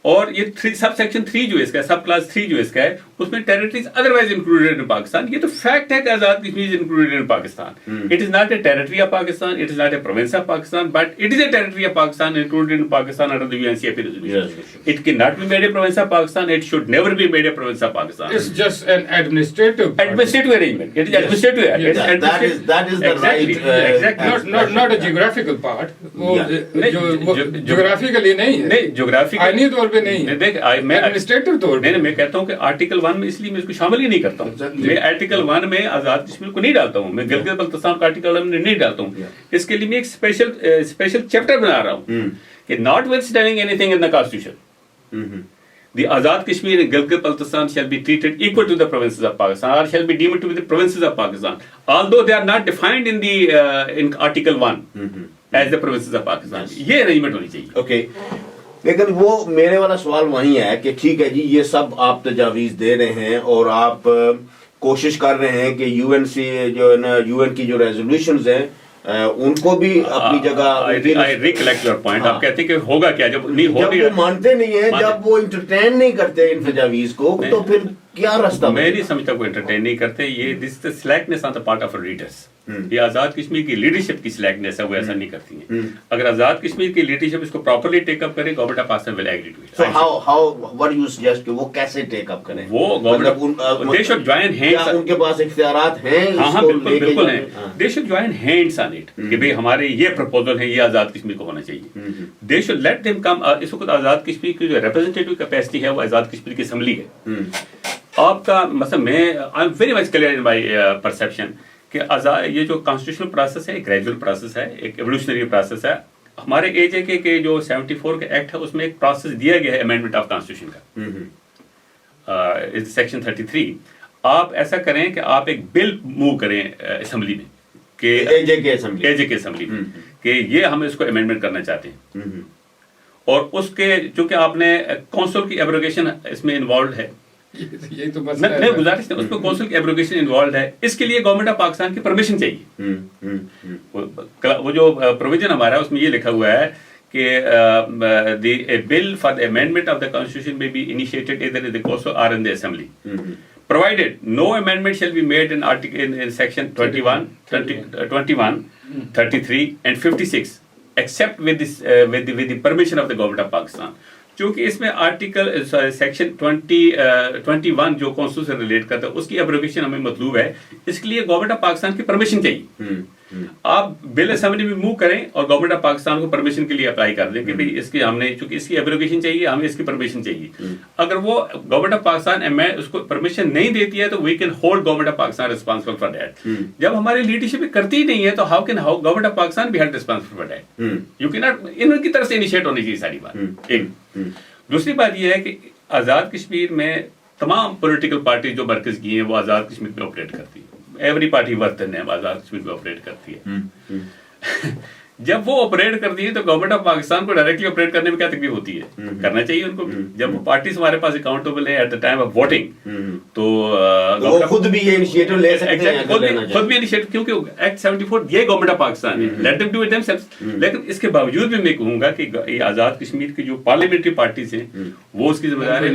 اور یہ سب سیکشن 3 جو اس کا ہے, سب کلاس 3 جو اس کا ہے, اس میں territories otherwise included in Pakistan. یہ تو فیکٹ ہے کہ Azad Kashmir included in Pakistan. It is not a territory of Pakistan, it is not a province of Pakistan, but it is a territory of Pakistan included in Pakistan under the UNCIP resolution. It cannot be made a province of Pakistan. It should never be made a province of Pakistan. It's just an administrative arrangement. It is administrative. That is the right. Exactly. Not a geographical part. Geographically نہیں ہے. نہیں, geographically پہ نہیں ہے, میں کہتا ہوں کہ آرٹیکل 1 میں اس لیے میں اس کو شامل ہی نہیں کرتا ہوں. میں آرٹیکل 1 میں آزاد کشمیر کو نہیں ڈالتا ہوں, میں گلگت بلتستان کو آرٹیکل 1 میں نہیں ڈالتا ہوں. اس کے لیے میں ایک اسپیشل چیپٹر بنا رہا ہوں کہ notwithstanding anything in the constitution, the Azad Kashmir and Gilgit Baltistan shall be treated equal to the provinces of Pakistan, or shall be deemed to be the provinces of Pakistan, although they are not defined in the in Article 1 as the provinces of Pakistan. یہ arrangement ہونی چاہیے. Okay. لیکن وہ میرے والا سوال وہی ہے کہ ٹھیک ہے جی, یہ سب آپ تجاویز دے رہے ہیں اور آپ کوشش کر رہے ہیں کہ UN کی جو ریزولوشنز ہیں ان کو بھی اپنی جگہ I recollect your point. آپ کہتے ہیں کہ ہوگا کیا جب نہیں ہو جب وہ مانتے نہیں ہیں, جب وہ انٹرٹین نہیں کرتے ان تجاویز کو, تو پھر کیا راستہ میں نہیں سمجھتا کوئی انٹرٹین نہیں کرتے. یہ دس از سلیکٹنس آن دا پارٹ آف لیڈرس. یہ آزاد کشمیر کی لیڈرشپ کی سلیکٹنس ہے, وہ ایسا نہیں کرتی ہیں. اگر آزاد کشمیر کی لیڈرشپ اس کو پراپرلی ٹیک اپ کرے, government of Pakistan will agree to it. So how what you suggest کہ وہ کیسے ٹیک اپ کریں؟ وہ government they should join hands. ان کے پاس اختیارات ہیں اس ہاں کو بالکل لے کے بالکل ہیں. جانے؟ دے should join hands on it کہ بھئی ہمارے یہ پروپوزل ہے, یہ آزاد کشمیر کو ہونا چاہیے. They should let them come. اس وقت آزاد کشمیر کی جو ریپرزینٹیٹیو کیپیسٹی ہے وہ آزاد کشمیر کی اسمبلی ہے. آپ کا مثلا میں I am very much clear in my perception کہ یہ جو کانسٹیٹیوشنل پروسیس ہے ایک گریجول پروسیس ہے, ایک ایولیوشنری پروسیس ہے. ہمارے ایج ہے کہ جو 74 کا ایکٹ ہے اس میں ایک پروسیس دیا گیا ہے امینڈمنٹ آف کانسٹیٹیوشن کا, سیکشن 33. آپ ایسا کریں کہ آپ ایک بل موو کریں اسمبلی میں کہ اے جے کے اسمبلی میں کہ یہ ہم اس کو امینڈمنٹ کرنا چاہتے ہیں, اور اس کے چونکہ آپ نے کونسل کی ایبروگیشن اس میں انوالوڈ ہے. یہی تو بس میں گزارش اس کو کونسل کی ایبروگیشن انوالوڈ ہے. اس کے لیے گورنمنٹ آف پاکستان کی پرمیشن چاہیے. وہ جو پروویژن ہمارا ہے اس میں یہ لکھا ہوا ہے کہ a bill for the amendment of the constitution may be initiated either in the council or in the assembly, provided no amendment shall be made in article in section 21, 33 and 56 except with the permission of the government of Pakistan. چونکہ اس میں آرٹیکل سیکشن 21 جو کانسٹیٹیوشن سے ریلیٹ کرتا ہے اس کی ایبروگیشن ہمیں مطلوب ہے. اس کے لیے گورنمنٹ آف پاکستان کی پرمیشن چاہیے. آپ بل اسمبلی میں موو کریں اور گورنمنٹ آف پاکستان کو پرمیشن کے لیے اپلائی کر دیں کہ بھائی اس کی ہم نے چونکہ اس کی ایبروگیشن چاہیے, ہمیں اس کی پرمیشن چاہیے. اگر وہ گورنمنٹ آف پاکستان اس کو پرمیشن نہیں دیتی ہے تو we can hold government of Pakistan responsible for that. جب ہماری لیڈرشپ کرتی ہی نہیں ہے تو ہاؤ گورنمنٹ آف پاکستان بھی held responsible for that. You کی ناٹ ان کی طرف سے انیشیٹ ہونی چاہیے ساری بات. ایک دوسری بات یہ ہے کہ آزاد کشمیر میں تمام پولیٹیکل پارٹی جو مرکز کی ہیں وہ آزاد کشمیر میں آپریٹ کرتی ہے. ایوری پارٹی ورتن ہے آزاد کشمیر میں آپریٹ کرتی ہے. جب وہ آپریٹ کرتی ہے تو گورنمنٹ آف پاکستان کو ڈائریکٹلی آپریٹ کرنے میں کیا تکلیف ہوتی ہے؟ کرنا چاہیے ان کو بھی. جب وہ پارٹیز ہمارے پاس اکاؤنٹیبل ہے at the time of voting تو خود بھی یہ انیشیٹو لے سکتے ہیں, خود بھی انیشیٹو, کیونکہ ایکٹ 74 یہ گورنمنٹ آف پاکستان ہے, let them do it them سیلفز. لیکن اس کے باوجود بھی میں کہوں گا کہ یہ آزاد کشمیر کی جو پارلیمنٹری پارٹیز ہیں وہ اس کی ذمہ دار ہے,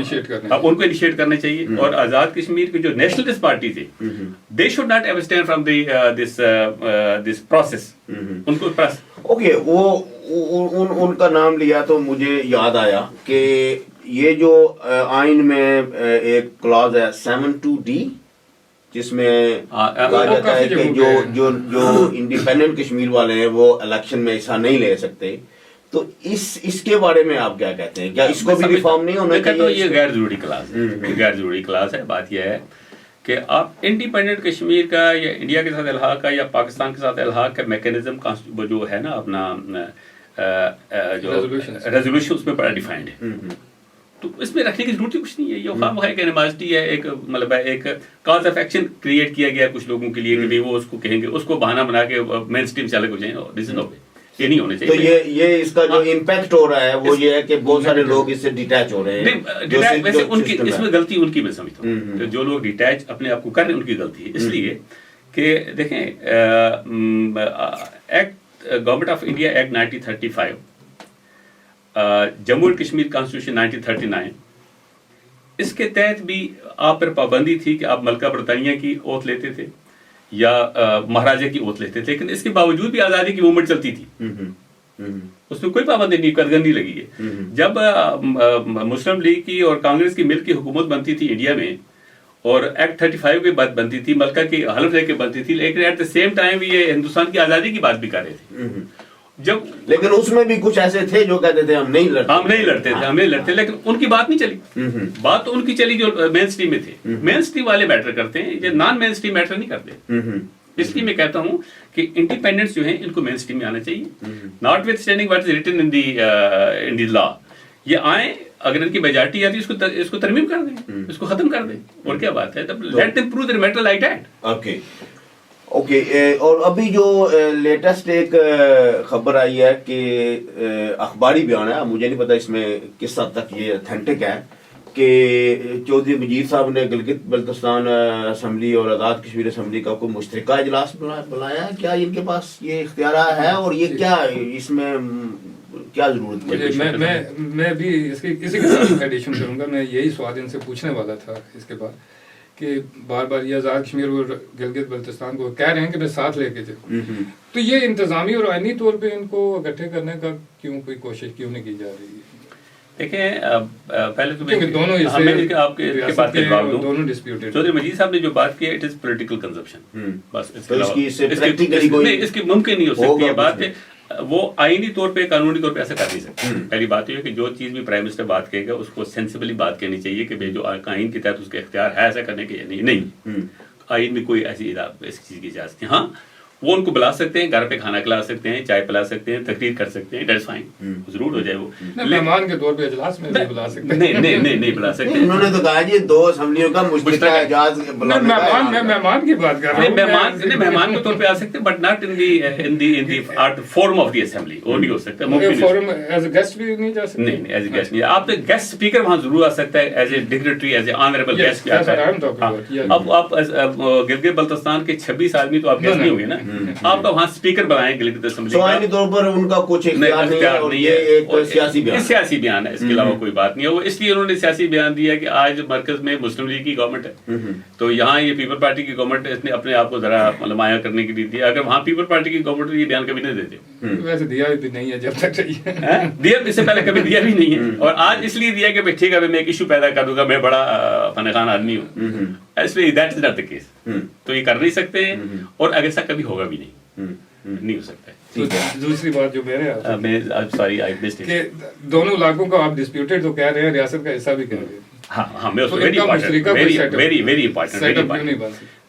اب ان کو انیشیٹ کرنا چاہیے. اور آزاد کشمیر کی جو نیشنلسٹ پارٹیز ہیں they should not abstain from this process. ان کو اوکے, وہ ان کا نام لیا تو مجھے یاد آیا کہ یہ جو آئین میں ایک کلاز ہے 72D جس میں کہا جاتا ہے کہ جو انڈیپینڈنٹ کشمیر والے ہیں وہ الیکشن میں حصہ نہیں لے سکتے, تو اس کے بارے میں آپ کیا کہتے ہیں؟ کیا اس کو بھی ریفارم نہیں ہونا چاہیے؟ یہ غیر ضروری کلاس ہے, غیر ضروری کلاس ہے. بات یہ ہے کہ آپ انڈیپینڈنٹ کشمیر کا یا انڈیا کے ساتھ الحاق کا یا پاکستان کے ساتھ الحاق کا میکینزم جو ہے نا اپنا جو ریزولوشن اس میں بڑا ڈیفائنڈ ہے, تو اس میں رکھنے کی ضرورت کچھ نہیں ہے. یہ خواہ مخواہ ایک انیماسٹی ہے, ایک مطلب ہے ایک کاز آف ایکشن کریٹ کیا گیا کچھ لوگوں کے لیے کہ وہ اس کو کہیں گے, اس کو بہانہ بنا کے مین اسٹریم سے الگ ہو جائیں. دس از نو وے, یہ نہیں ہونا چاہیے. تو یہ اس کا جو امپیکٹ ہو رہا ہے وہ یہ ہے کہ بہت سارے لوگ اس سے ڈیٹیچ ہو رہے ہیں. ویسے ان کی اس میں غلطی ان کی میں سمجھتا ہوں, جو لوگ ڈیٹیچ اپنے آپ کو کر رہے ہیں ان کی غلطی ہے. اس لیے کہ دیکھیں act government of India act 1935, Jammu and Kashmir constitution 1939, اس کے تحت بھی آپ پر پابندی تھی کہ آپ ملکہ برطانیہ کی اوتھ لیتے تھے یا مہاراجہ کی اوتھ لیتے تھے, لیکن اس کے باوجود بھی آزادی کی موومنٹ چلتی تھی. اس میں کوئی پابندی نہیں, قدغن نہیں لگی ہے. جب مسلم لیگ کی اور کانگریس کی مل کی حکومت بنتی تھی انڈیا میں اور ایکٹ 35 کی بات بنتی تھی, ملکہ کی حلف لے کے بنتی تھی, لیکن ایٹ دا سیم ٹائم یہ ہندوستان کی آزادی کی بات بھی کر رہے تھے. لیکن اس میں بھی کچھ ایسے تھے جو کہتے تھے ہم نہیں لڑتے, لیکن ان کی بات نہیں چلی. بات تو ان کی چلی جو مین اسٹریم میں تھے. مین اسٹریم والے میٹر کرتے ہیں, یہ نان مین اسٹریم میٹر نہیں کرتے. اس لیے میں کہتا ہوں کہ انڈیپینڈنس جو ہیں ان کو مین اسٹریم میں آنا چاہیے, notwithstanding what is written in the law. یہ آئیں, اگر ان کی میجارٹی آتی ہے اس کو ترمیم کر دیں, اس کو ختم کر دیں, اور کیا بات ہے. Let them prove their matter like that. Okay. اور ابھی جو لیٹسٹ ایک خبر آئی ہے کہ اخباری بیان ہے, مجھے نہیں پتا اس میں کس حد تک یہ اتھینٹک ہے, کہ چودھری مجید صاحب نے گلگت بلتستان اسمبلی اور آزاد کشمیر اسمبلی کا کوئی مشترکہ اجلاس بلایا ہے، کیا ان کے پاس یہ اختیار ہے اور یہ کیا اس میں کیا ضرورت ہے؟ میں بھی اسی کے ساتھ ایڈیشن کروں گا. میں یہی سوال ان سے پوچھنے والا تھا اس کے بعد کہ بار بار یہ آزاد کشمیر اور گلگت بلتستان کو کہہ رہے ہیں کہ میں ساتھ لے کے چلوں، تو یہ انتظامی اور آئینی طور پہ ان کو اکٹھے کرنے کا کیوں کوئی کوشش کیوں نہیں کی جا رہی ہے؟ دیکھیں پہلے تو دونوں آپ کے بات کا جواب دوں. دونوں ڈسپیوٹڈ. چودھری مجید صاحب نے جو بات کی ہے اٹ از پولیٹیکل کنزمپشن، بس اس کی ممکن نہیں ہو سکتی یہ بات ہے. وہ آئینی طور پہ قانونی طور پہ ایسا کر نہیں سکتے. پہلی بات یہ ہے کہ جو چیز بھی پرائم منسٹر بات کہے گا اس کو سینسیبلی بات کہنی چاہیے کہ جو آئین کے تحت اس کے اختیار ہے ایسا کرنے کے نہیں. آئین میں کوئی ایسی چیز کی اجازت نہیں. ہاں وہ ان کو بلا سکتے ہیں، گھر پہ کھانا کھلا سکتے ہیں، چائے پلا سکتے ہیں، تقریر کر سکتے ہیں، دیٹس فائن، ضرور ہو جائے. وہ مہمان کے طور پہ اجلاس میں بھی بلا سکتے ہیں. نہیں بلا سکتے. انہوں نے تو کہا جی 2 اسمبلیوں کا مشترکہ اجلاس بلانے کا. میں مہمان کی بات کر رہا ہوں. مہمان کے طور پہ آ سکتے but not in the forum of the assembly. وہ نہیں ہو سکتا. فورم ایز اے گیسٹ بھی نہیں جا سکتے. نہیں ایز اے گیسٹ نہیں. آپ گیسٹ اسپیکر وہاں ضرور آ سکتا ہے as a dignitary, as a honourable guest بھی آتا ہے. اب آپ گلگت بلتستان کے 26 آدمی تو آپ گیسٹ نہیں ہوگے نا، آپ کا وہاں اسپیکر بنائیں گلگت اسمبلی کا. آئینی طور پر ان کا کچھ اختیار نہیں ہے اور یہ ایک سیاسی بیان ہے، اس کے علاوہ کوئی بات نہیں ہے. وہ اس لیے انہوں نے سیاسی بیان دیا کہ آج مرکز میں مسلم لیگ کی گورنمنٹ ہے، تو یہاں یہ پیپل پارٹی کی گورنمنٹ اس نے اپنے آپ کو ذرا نمایاں کرنے کے لیے دیا. اگر وہاں پیپل پارٹی کی گورنمنٹ یہ بیان کبھی نہیں دیتے. ویسے دیا بھی نہیں ہے جب تک دیا، اس سے پہلے کبھی دیا بھی نہیں ہے. اور آج اس لیے دیا کہ ٹھیک ہے میں ایک ایشو پیدا کر دوں گا، میں بڑا فن خان آدمی ہوں. اس لیے that is not the case. تو یہ کر نہیں سکتے ہیں اور اگر ایسا کبھی ہوگا بھی نہیں ہو سکتا ہے. دوسری بات جو میرے کہ دونوں علاقوں کو آپ ڈسپیوٹڈ تو کہہ رہے ہیں، ریاست کا حصہ بھی کہہ رہے ہیں. ہاں ویری امپورٹنٹ.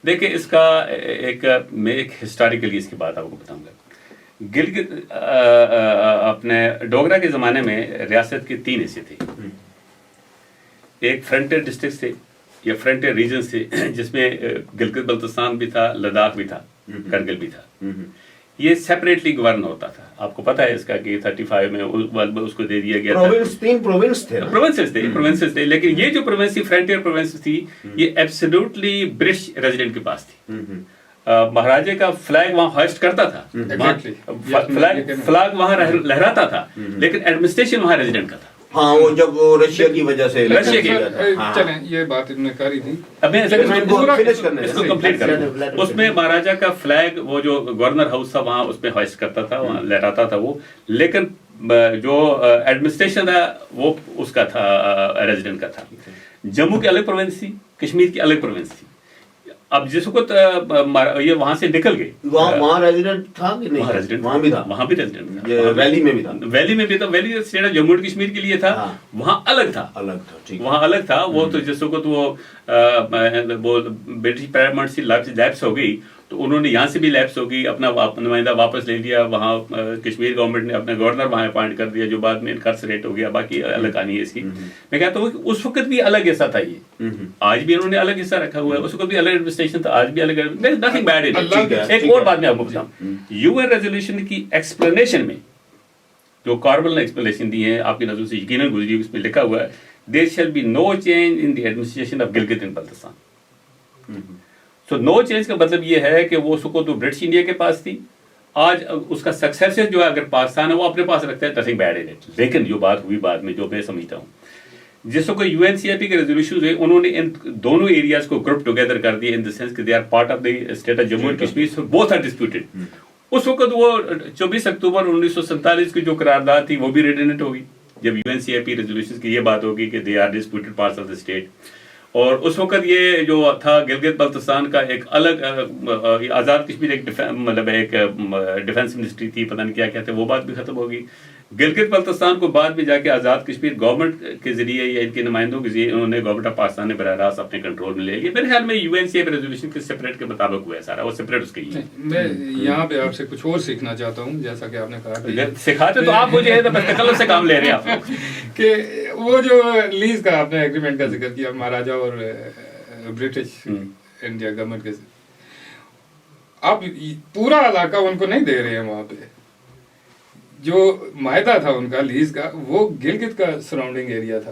دیکھیں اس کا میں ایک ہسٹوریکلی اس کی بات آپ کو بتاؤں گا. گلگت اپنے ڈوگرا کے زمانے میں ریاست کے 3 حصے تھے. ایک فرنٹیئر ڈسٹرکٹ تھے یا فرنٹیئر ریجنز تھے جس میں گلگت بلتستان بھی تھا، لداخ بھی تھا، کرگل بھی تھا. یہ سیپریٹلی گورن ہوتا تھا. آپ کو پتا ہے اس کا کہ 35 میں اس کو دے دیا گیا تھا. 3 پروونسز تھے لیکن یہ جو پروونس تھی، فرنٹیئر پروونس تھی، یہ ایبسولوٹلی برٹش ریزیڈنٹ کے پاس تھی. مہاراجے کا فلیگ وہاں ہائسٹ کرتا تھا، فلیگ وہاں لہراتا تھا، لیکن ایڈمنسٹریشن وہاں ریزیڈنٹ کا تھا. ہاں وہ جب رشیا کی وجہ سے چلیں یہ بات انہوں نے کری تھی. اب اس کو کمپلیٹ کریں. اس میں مہاراجا کا فلیگ وہ جو گورنر ہاؤس تھا وہاں اس میں ہائسٹ کرتا تھا، وہاں لہراتا تھا وہ، لیکن جو ایڈمنسٹریشن تھا وہ اس کا تھا، ریزیڈنٹ کا تھا. جموں کی الگ پروونس تھی، کشمیر کی الگ پروونس تھی. اب جس وقت یہ وہاں سے نکل گئے، وہاں ریزیڈنٹ تھا کہ نہیں؟ وہاں بھی تھا، وہاں بھی ریزیڈنٹ تھا، ویلی میں بھی تھا. Valley state of Jammu and Kashmir کے لیے تھا، وہاں الگ تھا. وہاں الگ تھا وہ. تو جس وقت وہ برٹش پیرامنٹ سے لیپس ہو گئی تو انہوں نے یہاں سے بھی لیپس ہو گئی، اپنا نمائندہ واپس لے لیا. وہاں کشمیر گورنمنٹ نے اپنا گورنر وہاں اپوائنٹ کر دیا جو بعد میں انکارسریٹ ہو گیا. باقی الگ کہانی ہے اس کی. میں کہتا ہوں کہ اس وقت بھی الگ حصہ تھا، یہ آج بھی انہوں نے الگ حصہ رکھا ہوا ہے. اس وقت بھی الگ ایڈمنسٹریشن تھا، آج بھی الگ. Nothing bad in it. ایک اور بات میں آپ کو بتاؤں، یو این ریزولوشن کی ایکسپلینیشن میں جو کاربل نے ایکسپلینیشن دی ہے آپ کی نظروں سے یقیناً گزری، اس میں لکھا ہوا ہے there shall be no change in the administration of Gilgit and Baltistan. So no change کا مطلب یہ ہے کہ وہ سکو تو برٹش انڈیا کے پاس تھی، آج اس کا سکسیسر جو ہے اگر پاکستان ہے وہ اپنے پاس رکھتا ہے. nothing bad in it. لیکن جو بات ہوئی بعد میں جو میں سمجھتا ہوں، جس کو یو این سی آئی پی کے ریزولوشن ہوئے انہوں نے ان دونوں ایریاز کو گروپ ٹوگیدر کر دیا ان دا سینس کہ they are part of the state of Jammu and Kashmir, both are disputed. اس وقت وہ 24 اکتوبر 1947 کی جو قرارداد تھی وہ بھی ریڈینٹ ہوگی جب U N C I P resolution کی یہ بات ہوگی کہ they are disputed parts of the state. اور اس وقت یہ جو تھا گلگت بلتستان کا ایک الگ آزاد کشمیر ایک مطلب ایک ڈیفینس منسٹری تھی، پتہ نہیں کیا کہتے، وہ بات بھی ختم ہوگی. گلگت بلتستان کو بعد میں جا کے آزاد کشمیر گورنمنٹ کے ذریعے یا ان کے نمائندوں کے ذریعے انہوں نے گورنمنٹ آف پاکستان نے براہ راست اپنے کنٹرول میں لے لیا. میرے خیال میں U N C I resolution کے سپریٹ کے مطابق ہوا ہے سارا، وہ سپریٹ اس کے ہی ہے. میں یہاں پہ آپ سے کچھ اور سیکھنا چاہتا ہوں، جیسا کہ آپ نے کہا سکھاتے تو آپ مجھے تکلف سے کام لے رہے ہیں آپ لوگ کہ وہ جو لیز کا آپ نے ایگریمنٹ کا ذکر کیا مہاراجا اور برٹش انڈیا گورنمنٹ کے، آپ پورا علاقہ ان کو نہیں دے رہے ہیں. وہاں پہ جو معاہدہ تھا ان کا لیز کا وہ گلگت کا سراؤنڈنگ ایریا تھا،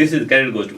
this is credit goes to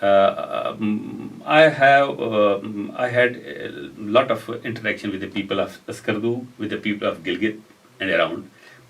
I had a lot of interaction with the people of Askardu, with the people of Gilgit and around.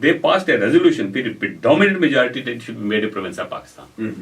they passed a resolution with dominant majority that it should be made a province of Pakistan।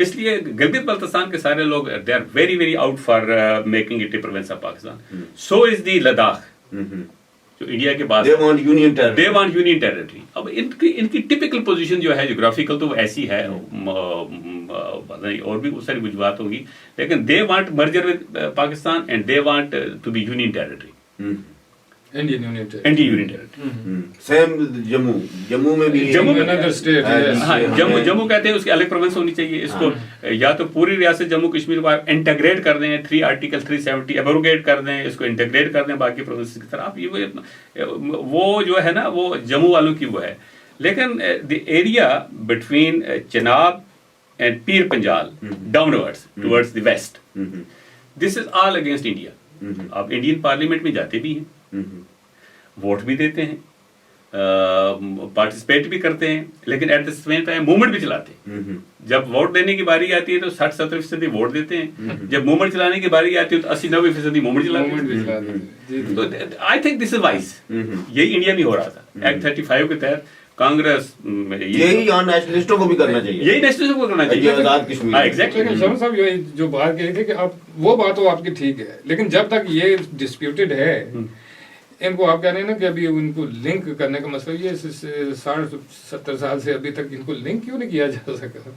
اس لیے گلگت بلتستان کے سارے لوگ they are very very out for making it a province of Pakistan. So is the Ladakh جو انڈیا کے بعد they want union territory. They want union territory. اب ان کی ٹپکل پوزیشن جو ہے جغرافیکل تو وہ ایسی ہے, اور بھی بہت ساری وجوہات ہوں گی, لیکن they want merger with Pakistan and they want to be union territory, Indian union Indian union territory. Same Jammu میں بھی جموں میں another state, yes. ہاں جموں کہتے ہیں اس کی الگ پروونس ہونی چاہیے. اس کو یا تو پوری ریاست جموں کشمیر کو انٹیگریٹ کر دیں, 3 آرٹیکل 370 ایبروگیٹ کر دیں, اس کو انٹیگریٹ کر دیں باقی پروونس کی طرح. وہ جو ہے نا وہ جموں والوں کی وہ ہے. لیکن the area between Chenab and Pir Panjal downwards towards the west, this is all against India. آپ انڈین پارلیمنٹ میں جاتے بھی ہیں, ووٹ بھی دیتے ہیں, پارٹیسپیٹ بھی کرتے ہیں, لیکن at the same time movement بھی چلاتے ہیں. جب ووٹ دینے کی باری آتی ہے تو 60-70% ووٹ دیتے ہیں, جب موومنٹ چلانے کی باری آتی ہے تو 80-90% موومنٹ چلاتے ہیں. تو I think this is wise. یہی انڈیا میں ہو رہا تھا ایکٹ 35 کے تحت. کانگریس یہی یہاں نیشنلسٹوں کو بھی کرنا چاہیے, یہی نیشنلزم کو کرنا چاہیے, آزاد کشمیر. ہاں ایگزیکٹلی. لیکن شاہ صاحب یہ جو بات کہی تھی کہ آپ وہ بات تو آپ کی ٹھیک ہے, لیکن جب تک یہ ڈسپیوٹیڈ ہے ان کو آپ کہہ رہے ہیں نا کہ ابھی ان کو لنک کرنے کا مسئلہ یہ 60-70 سال سے ابھی تک ان کو لنک کیوں نہیں کیا جا سکا؟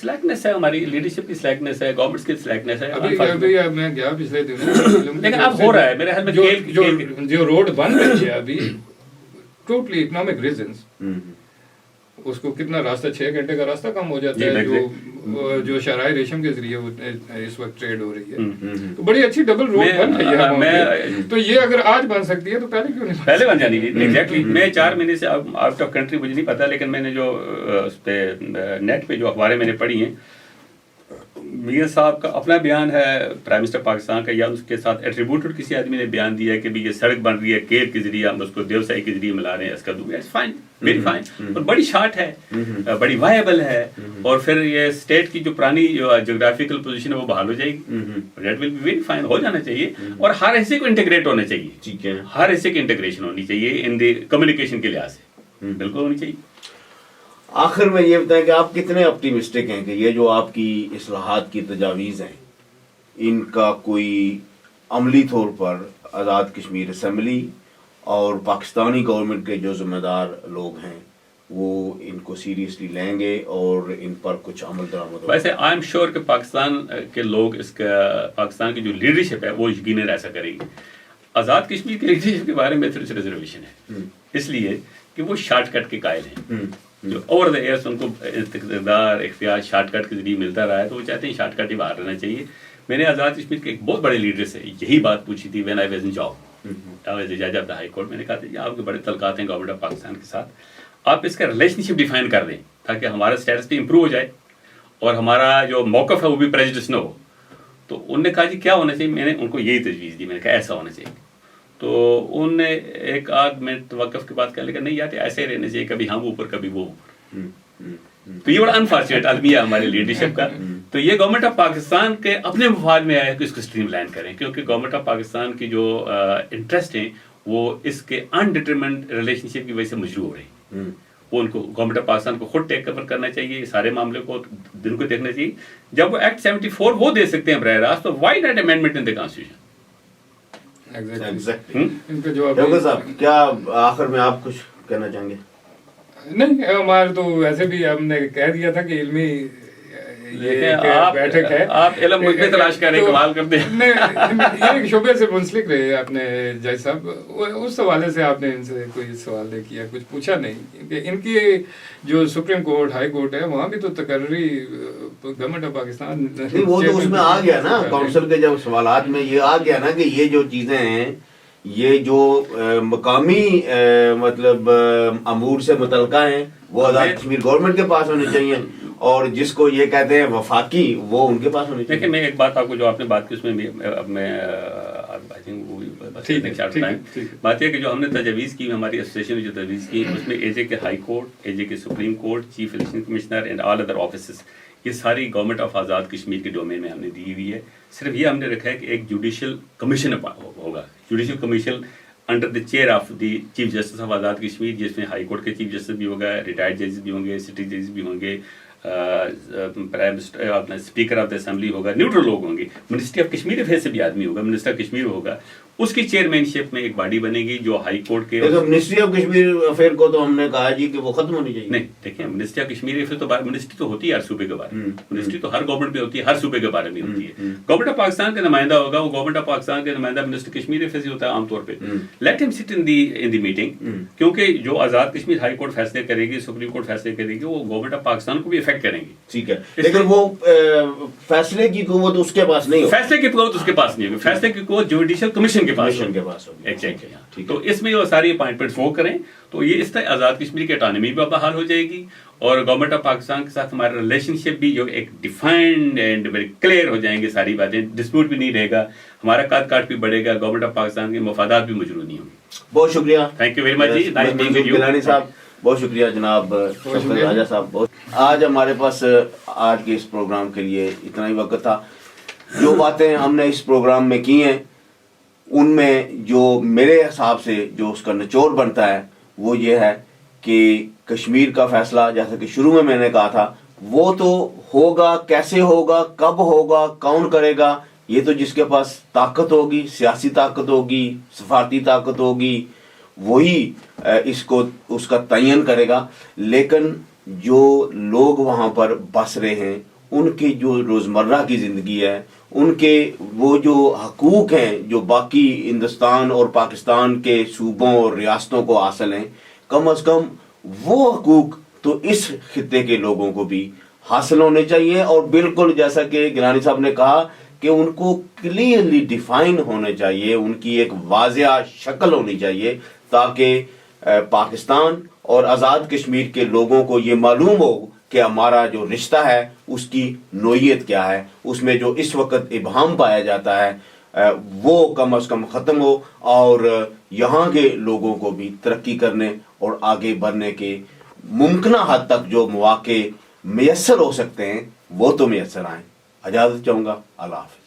سلیکنس ہے, ہماری لیڈرشپ کی سلیکنس ہے, گورنمنٹ کی سلیکنس ہے. ابھی میں گیا پچھلے دنوں, لیکن اب ہو رہا ہے میرے خیال میں جو روڈ بن رہی ہے ابھی ٹوٹلی اکنامک ریزنس, اس کو کتنا راستہ 6 گھنٹے کا راستہ کم ہو جاتا ہے جو شرائع ریشم کے ذریعے اس وقت ٹریڈ ہو رہی ہے. تو بڑی اچھی ڈبل روڈ بن رہی ہے, تو یہ اگر آج بن سکتی ہے تو پہلے کیوں نہیں, پہلے بن جانی تھی. ایگزیکٹلی. میں 4 مہینے سے آؤٹ آف کنٹری مجھے نہیں پتا, لیکن میں نے جو اس پہ نیٹ پہ جو اخباریں میں نے پڑھی ہیں, میاں صاحب کا اپنا بیان ہے, پرائم منسٹر پاکستان کا, یا اس کے ساتھ ایٹریبیوٹڈ کسی آدمی نے بیان دیا ہے کہ یہ سڑک بن رہی ہے کیل کے ذریعے, ہم اس کو دیوسائی کے ذریعے ملا رہے ہیں, اس کا اٹس فائن, ویری فائن, اور بڑی شارٹ ہے, بڑی وائبل ہے, اور پھر یہ اسٹیٹ کی جو پرانی جو جغرافیکل پوزیشن ہے وہ بحال ہو جائے گی. That will be very fine, ہو جانا چاہیے. اور ہر حصے کو انٹیگریٹ ہونا چاہیے, ٹھیک ہے, ہر حصے کی انٹیگریشن ہونی چاہیے ان دی کمیونیکیشن کے لحاظ سے, بالکل ہونی چاہیے. آخر میں یہ بتائیں کہ آپ کتنے اپٹیمسٹک ہیں کہ یہ جو آپ کی اصلاحات کی تجاویز ہیں ان کا کوئی عملی طور پر آزاد کشمیر اسمبلی اور پاکستانی گورنمنٹ کے جو ذمہ دار لوگ ہیں وہ ان کو سیریسلی لیں گے اور ان پر کچھ عمل درآمد ہوگا؟ ویسے آئی ایم شیور کہ پاکستان کے لوگ اس کا, پاکستان کی جو لیڈرشپ ہے وہ یقیناً ایسا کرے گی. آزاد کشمیر کی لیڈرشپ کے بارے میں تھوڑی سی ریزرویشن ہے, اس لیے کہ وہ شارٹ کٹ کے قائل ہیں. جو اوور دا ایئرس ان کو اقتدار اختیار شارٹ کٹ کے ذریعے ملتا رہا ہے, تو وہ چاہتے ہیں شارٹ کٹ ہی باہر رہنا چاہیے. میں نے آزاد کشمیر کے ایک بہت بڑے لیڈر سے یہی بات پوچھی تھی when I was in job, I was جج آف دا ہائی کورٹ. میں نے کہا تھا کہ آپ کے بڑے تعلقات ہیں گورنمنٹ آف پاکستان کے ساتھ, آپ اس کا ریلیشن شپ ڈیفائن کر دیں تاکہ ہمارا اسٹیٹس بھی امپروو ہو جائے اور ہمارا جو موقف ہے وہ بھی پریجڈس نہ ہو. تو انہوں نے کہا جی کیا ہونا چاہیے, میں نے ان کو یہی تجویز دی, میں نے کہا ایسا ہونا چاہیے. تو انہوں نے ایک آدھ منٹ توقف کے بعد کہا لیکن نہیں یار ایسے ہی رہنا چاہیے, کبھی ہم اوپر کبھی وہ اوپر. تو یہ بڑا انفارچونیٹ المیہ ہماری لیڈرشپ کا. تو یہ گورنمنٹ آف پاکستان کے اپنے مفاد میں آیا کہ اس کو اسٹریم لائن کریں, کیونکہ گورنمنٹ آف پاکستان کی جو انٹرسٹ ہیں وہ اس کے انڈیٹرمنڈ ریلیشن شپ کی وجہ سے مجروح ہو رہے ہیں. وہ ان کو گورنمنٹ آف پاکستان کو خود ٹیک اوور کرنا چاہیے, سارے معاملے کو دن کو دیکھنا چاہیے. جب وہ ایکٹ 74 وہ دے سکتے ہیں براہ راست, تو why not amendment in the constitution. Doctor صاحب کیا آخر میں آپ کچھ کہنا چاہیں گے؟ نہیں, ہمارے تو ویسے بھی ہم نے کہہ دیا تھا کہ علمی بیٹھک ہے, آپ علم مجھ میں تلاش کریں, کمال کرتے ہیں. یہ شعبے سے منسلک رہے آپ نے جج صاحب, اس حوالے سے آپ نے ان سے کوئی سوال نہیں کیا, کچھ پوچھا نہیں کہ ان کی جو سپریم کورٹ ہائی کورٹ ہے وہاں بھی تو تقرری گورنمنٹ آف پاکستان وہ تو اس میں آ گیا نا, کونسل کے جب سوالات میں یہ آ گیا نا کہ یہ جو چیزیں ہیں یہ جو مقامی مطلب امور سے متعلقہ ہیں وہ آزاد کشمیر گورنمنٹ کے پاس ہونے چاہیے, اور جس کو یہ کہتے ہیں وفاقی وہ ان کے پاس ہونی چاہیے. دیکھیں میں ایک بات آپ کو جو آپ نے بات کی اس میں بات یہ کہ جو ہم نے تجویز کی, ہماری ایسوسیشن نے جو تجویز کی اس میں اے جے کے ہائی کورٹ, اے جے کے supreme court, chief election commissioner and all other offices, یہ ساری گورنمنٹ آف آزاد کشمیر کے ڈومین میں ہم نے دی ہوئی ہے. صرف یہ ہم نے رکھا ہے کہ ایک جوڈیشل کمیشن ہوگا, judicial commission under the chair of the chief justice of Azad Kashmir, جس میں ہائی کورٹ کے چیف جسٹس بھی ہوگا, ریٹائرڈ ججز بھی ہوں گے, سٹی ججز بھی ہوں گے, پرائم منسٹر اپنا اسپیکر آف دا اسمبلی ہوگا, نیوٹرل لوگ ہوں گے, منسٹری آف کشمیر افیئر سے بھی آدمی ہوگا, منسٹر کشمیر ہوگا, اس کی چیئرمین شپ میں ایک باڈی بنے گی جو ہائی کورٹ کے. منسٹری آف کشمیر افیئر کو تو ہم نے کہا جی کہ وہ ختم ہونی چاہیے. نہیں دیکھیں, منسٹری آف کشمیر افیئر تو منسٹری تو ہوتی ہے ہر صوبے کے بارے میں, منسٹری تو ہر گورنمنٹ میں ہوتی ہے, ہر صوبے کے بارے میں ہوتی ہے. گورنمنٹ آف پاکستان کا نمائندہ ہوگا, وہ گورنمنٹ آف پاکستان کا نمائندہ منسٹر کشمیر افیئر ہوتا ہے عام طور پہ. لیٹ ہم سٹ ان دی میٹنگ, کیونکہ جو آزاد کشمیر ہائی کورٹ فیصلے کرے گی, سپریم کورٹ فیصلے کرے گی, وہ گورنمنٹ آف پاکستان کو بھی افیکٹ کریں گے. ٹھیک ہے, لیکن وہ فیصلے کی قوت اس کے پاس نہیں ہوگی. فیصلے کی قوت اس کے پاس نہیں ہوگی, فیصلے کی قوت جوڈیشل کمیشن کے پاس ہوگی. ایگزیکٹلی. تو اس میں وہ ساری اپوائنٹمنٹ وہ کریں, تو یہ اس طرح آزاد کشمیر کی اٹانومی بھی بحال ہو جائے گی, اور گورنمنٹ آف پاکستان کے ساتھ ہمارا ریلیشن شپ بھی جو ایک ڈیفائنڈ اینڈ ویری کلیئر ہو جائیں گے, ساری باتیں, ڈسپیوٹ بھی نہیں رہے گا, ہمارا کاٹ بھی بڑھے گا, گورنمنٹ آف پاکستان کے مفادات بھی مجروح نہیں ہوں گے. بہت شکریہ, تھینک یو ویری مچ جی, nice being with you Gilani صاحب. بہت شکریہ جناب شفقت راجہ صاحب. آج ہمارے پاس آج کے اس پروگرام کے لیے اتنا ہی وقت تھا. جو باتیں ہم نے اس پروگرام میں کی ہیں, ان میں جو میرے حساب سے جو اس کا نچوڑ بنتا ہے وہ یہ ہے کہ کشمیر کا فیصلہ, جیسا کہ شروع میں نے کہا تھا, وہ تو ہوگا, کیسے ہوگا, کب ہوگا, کون کرے گا, یہ تو جس کے پاس طاقت ہوگی, سیاسی طاقت ہوگی, سفارتی طاقت ہوگی, وہی اس کا تعین کرے گا. لیکن جو لوگ وہاں پر بس رہے ہیں, ان کی جو روزمرہ کی زندگی ہے, ان کے وہ جو حقوق ہیں جو باقی ہندوستان اور پاکستان کے صوبوں اور ریاستوں کو حاصل ہیں, کم از کم وہ حقوق تو اس خطے کے لوگوں کو بھی حاصل ہونے چاہیے. اور بالکل جیسا کہ گیلانی صاحب نے کہا کہ ان کو کلیئرلی ڈیفائن ہونے چاہیے, ان کی ایک واضح شکل ہونی چاہیے, تاکہ پاکستان اور آزاد کشمیر کے لوگوں کو یہ معلوم ہو کہ ہمارا جو رشتہ ہے اس کی نوعیت کیا ہے, اس میں جو اس وقت ابہام پایا جاتا ہے وہ کم از کم ختم ہو, اور یہاں کے لوگوں کو بھی ترقی کرنے اور آگے بڑھنے کے ممکنہ حد تک جو مواقع میسر ہو سکتے ہیں وہ تو میسر آئیں. اجازت چاہوں گا. اللہ حافظ.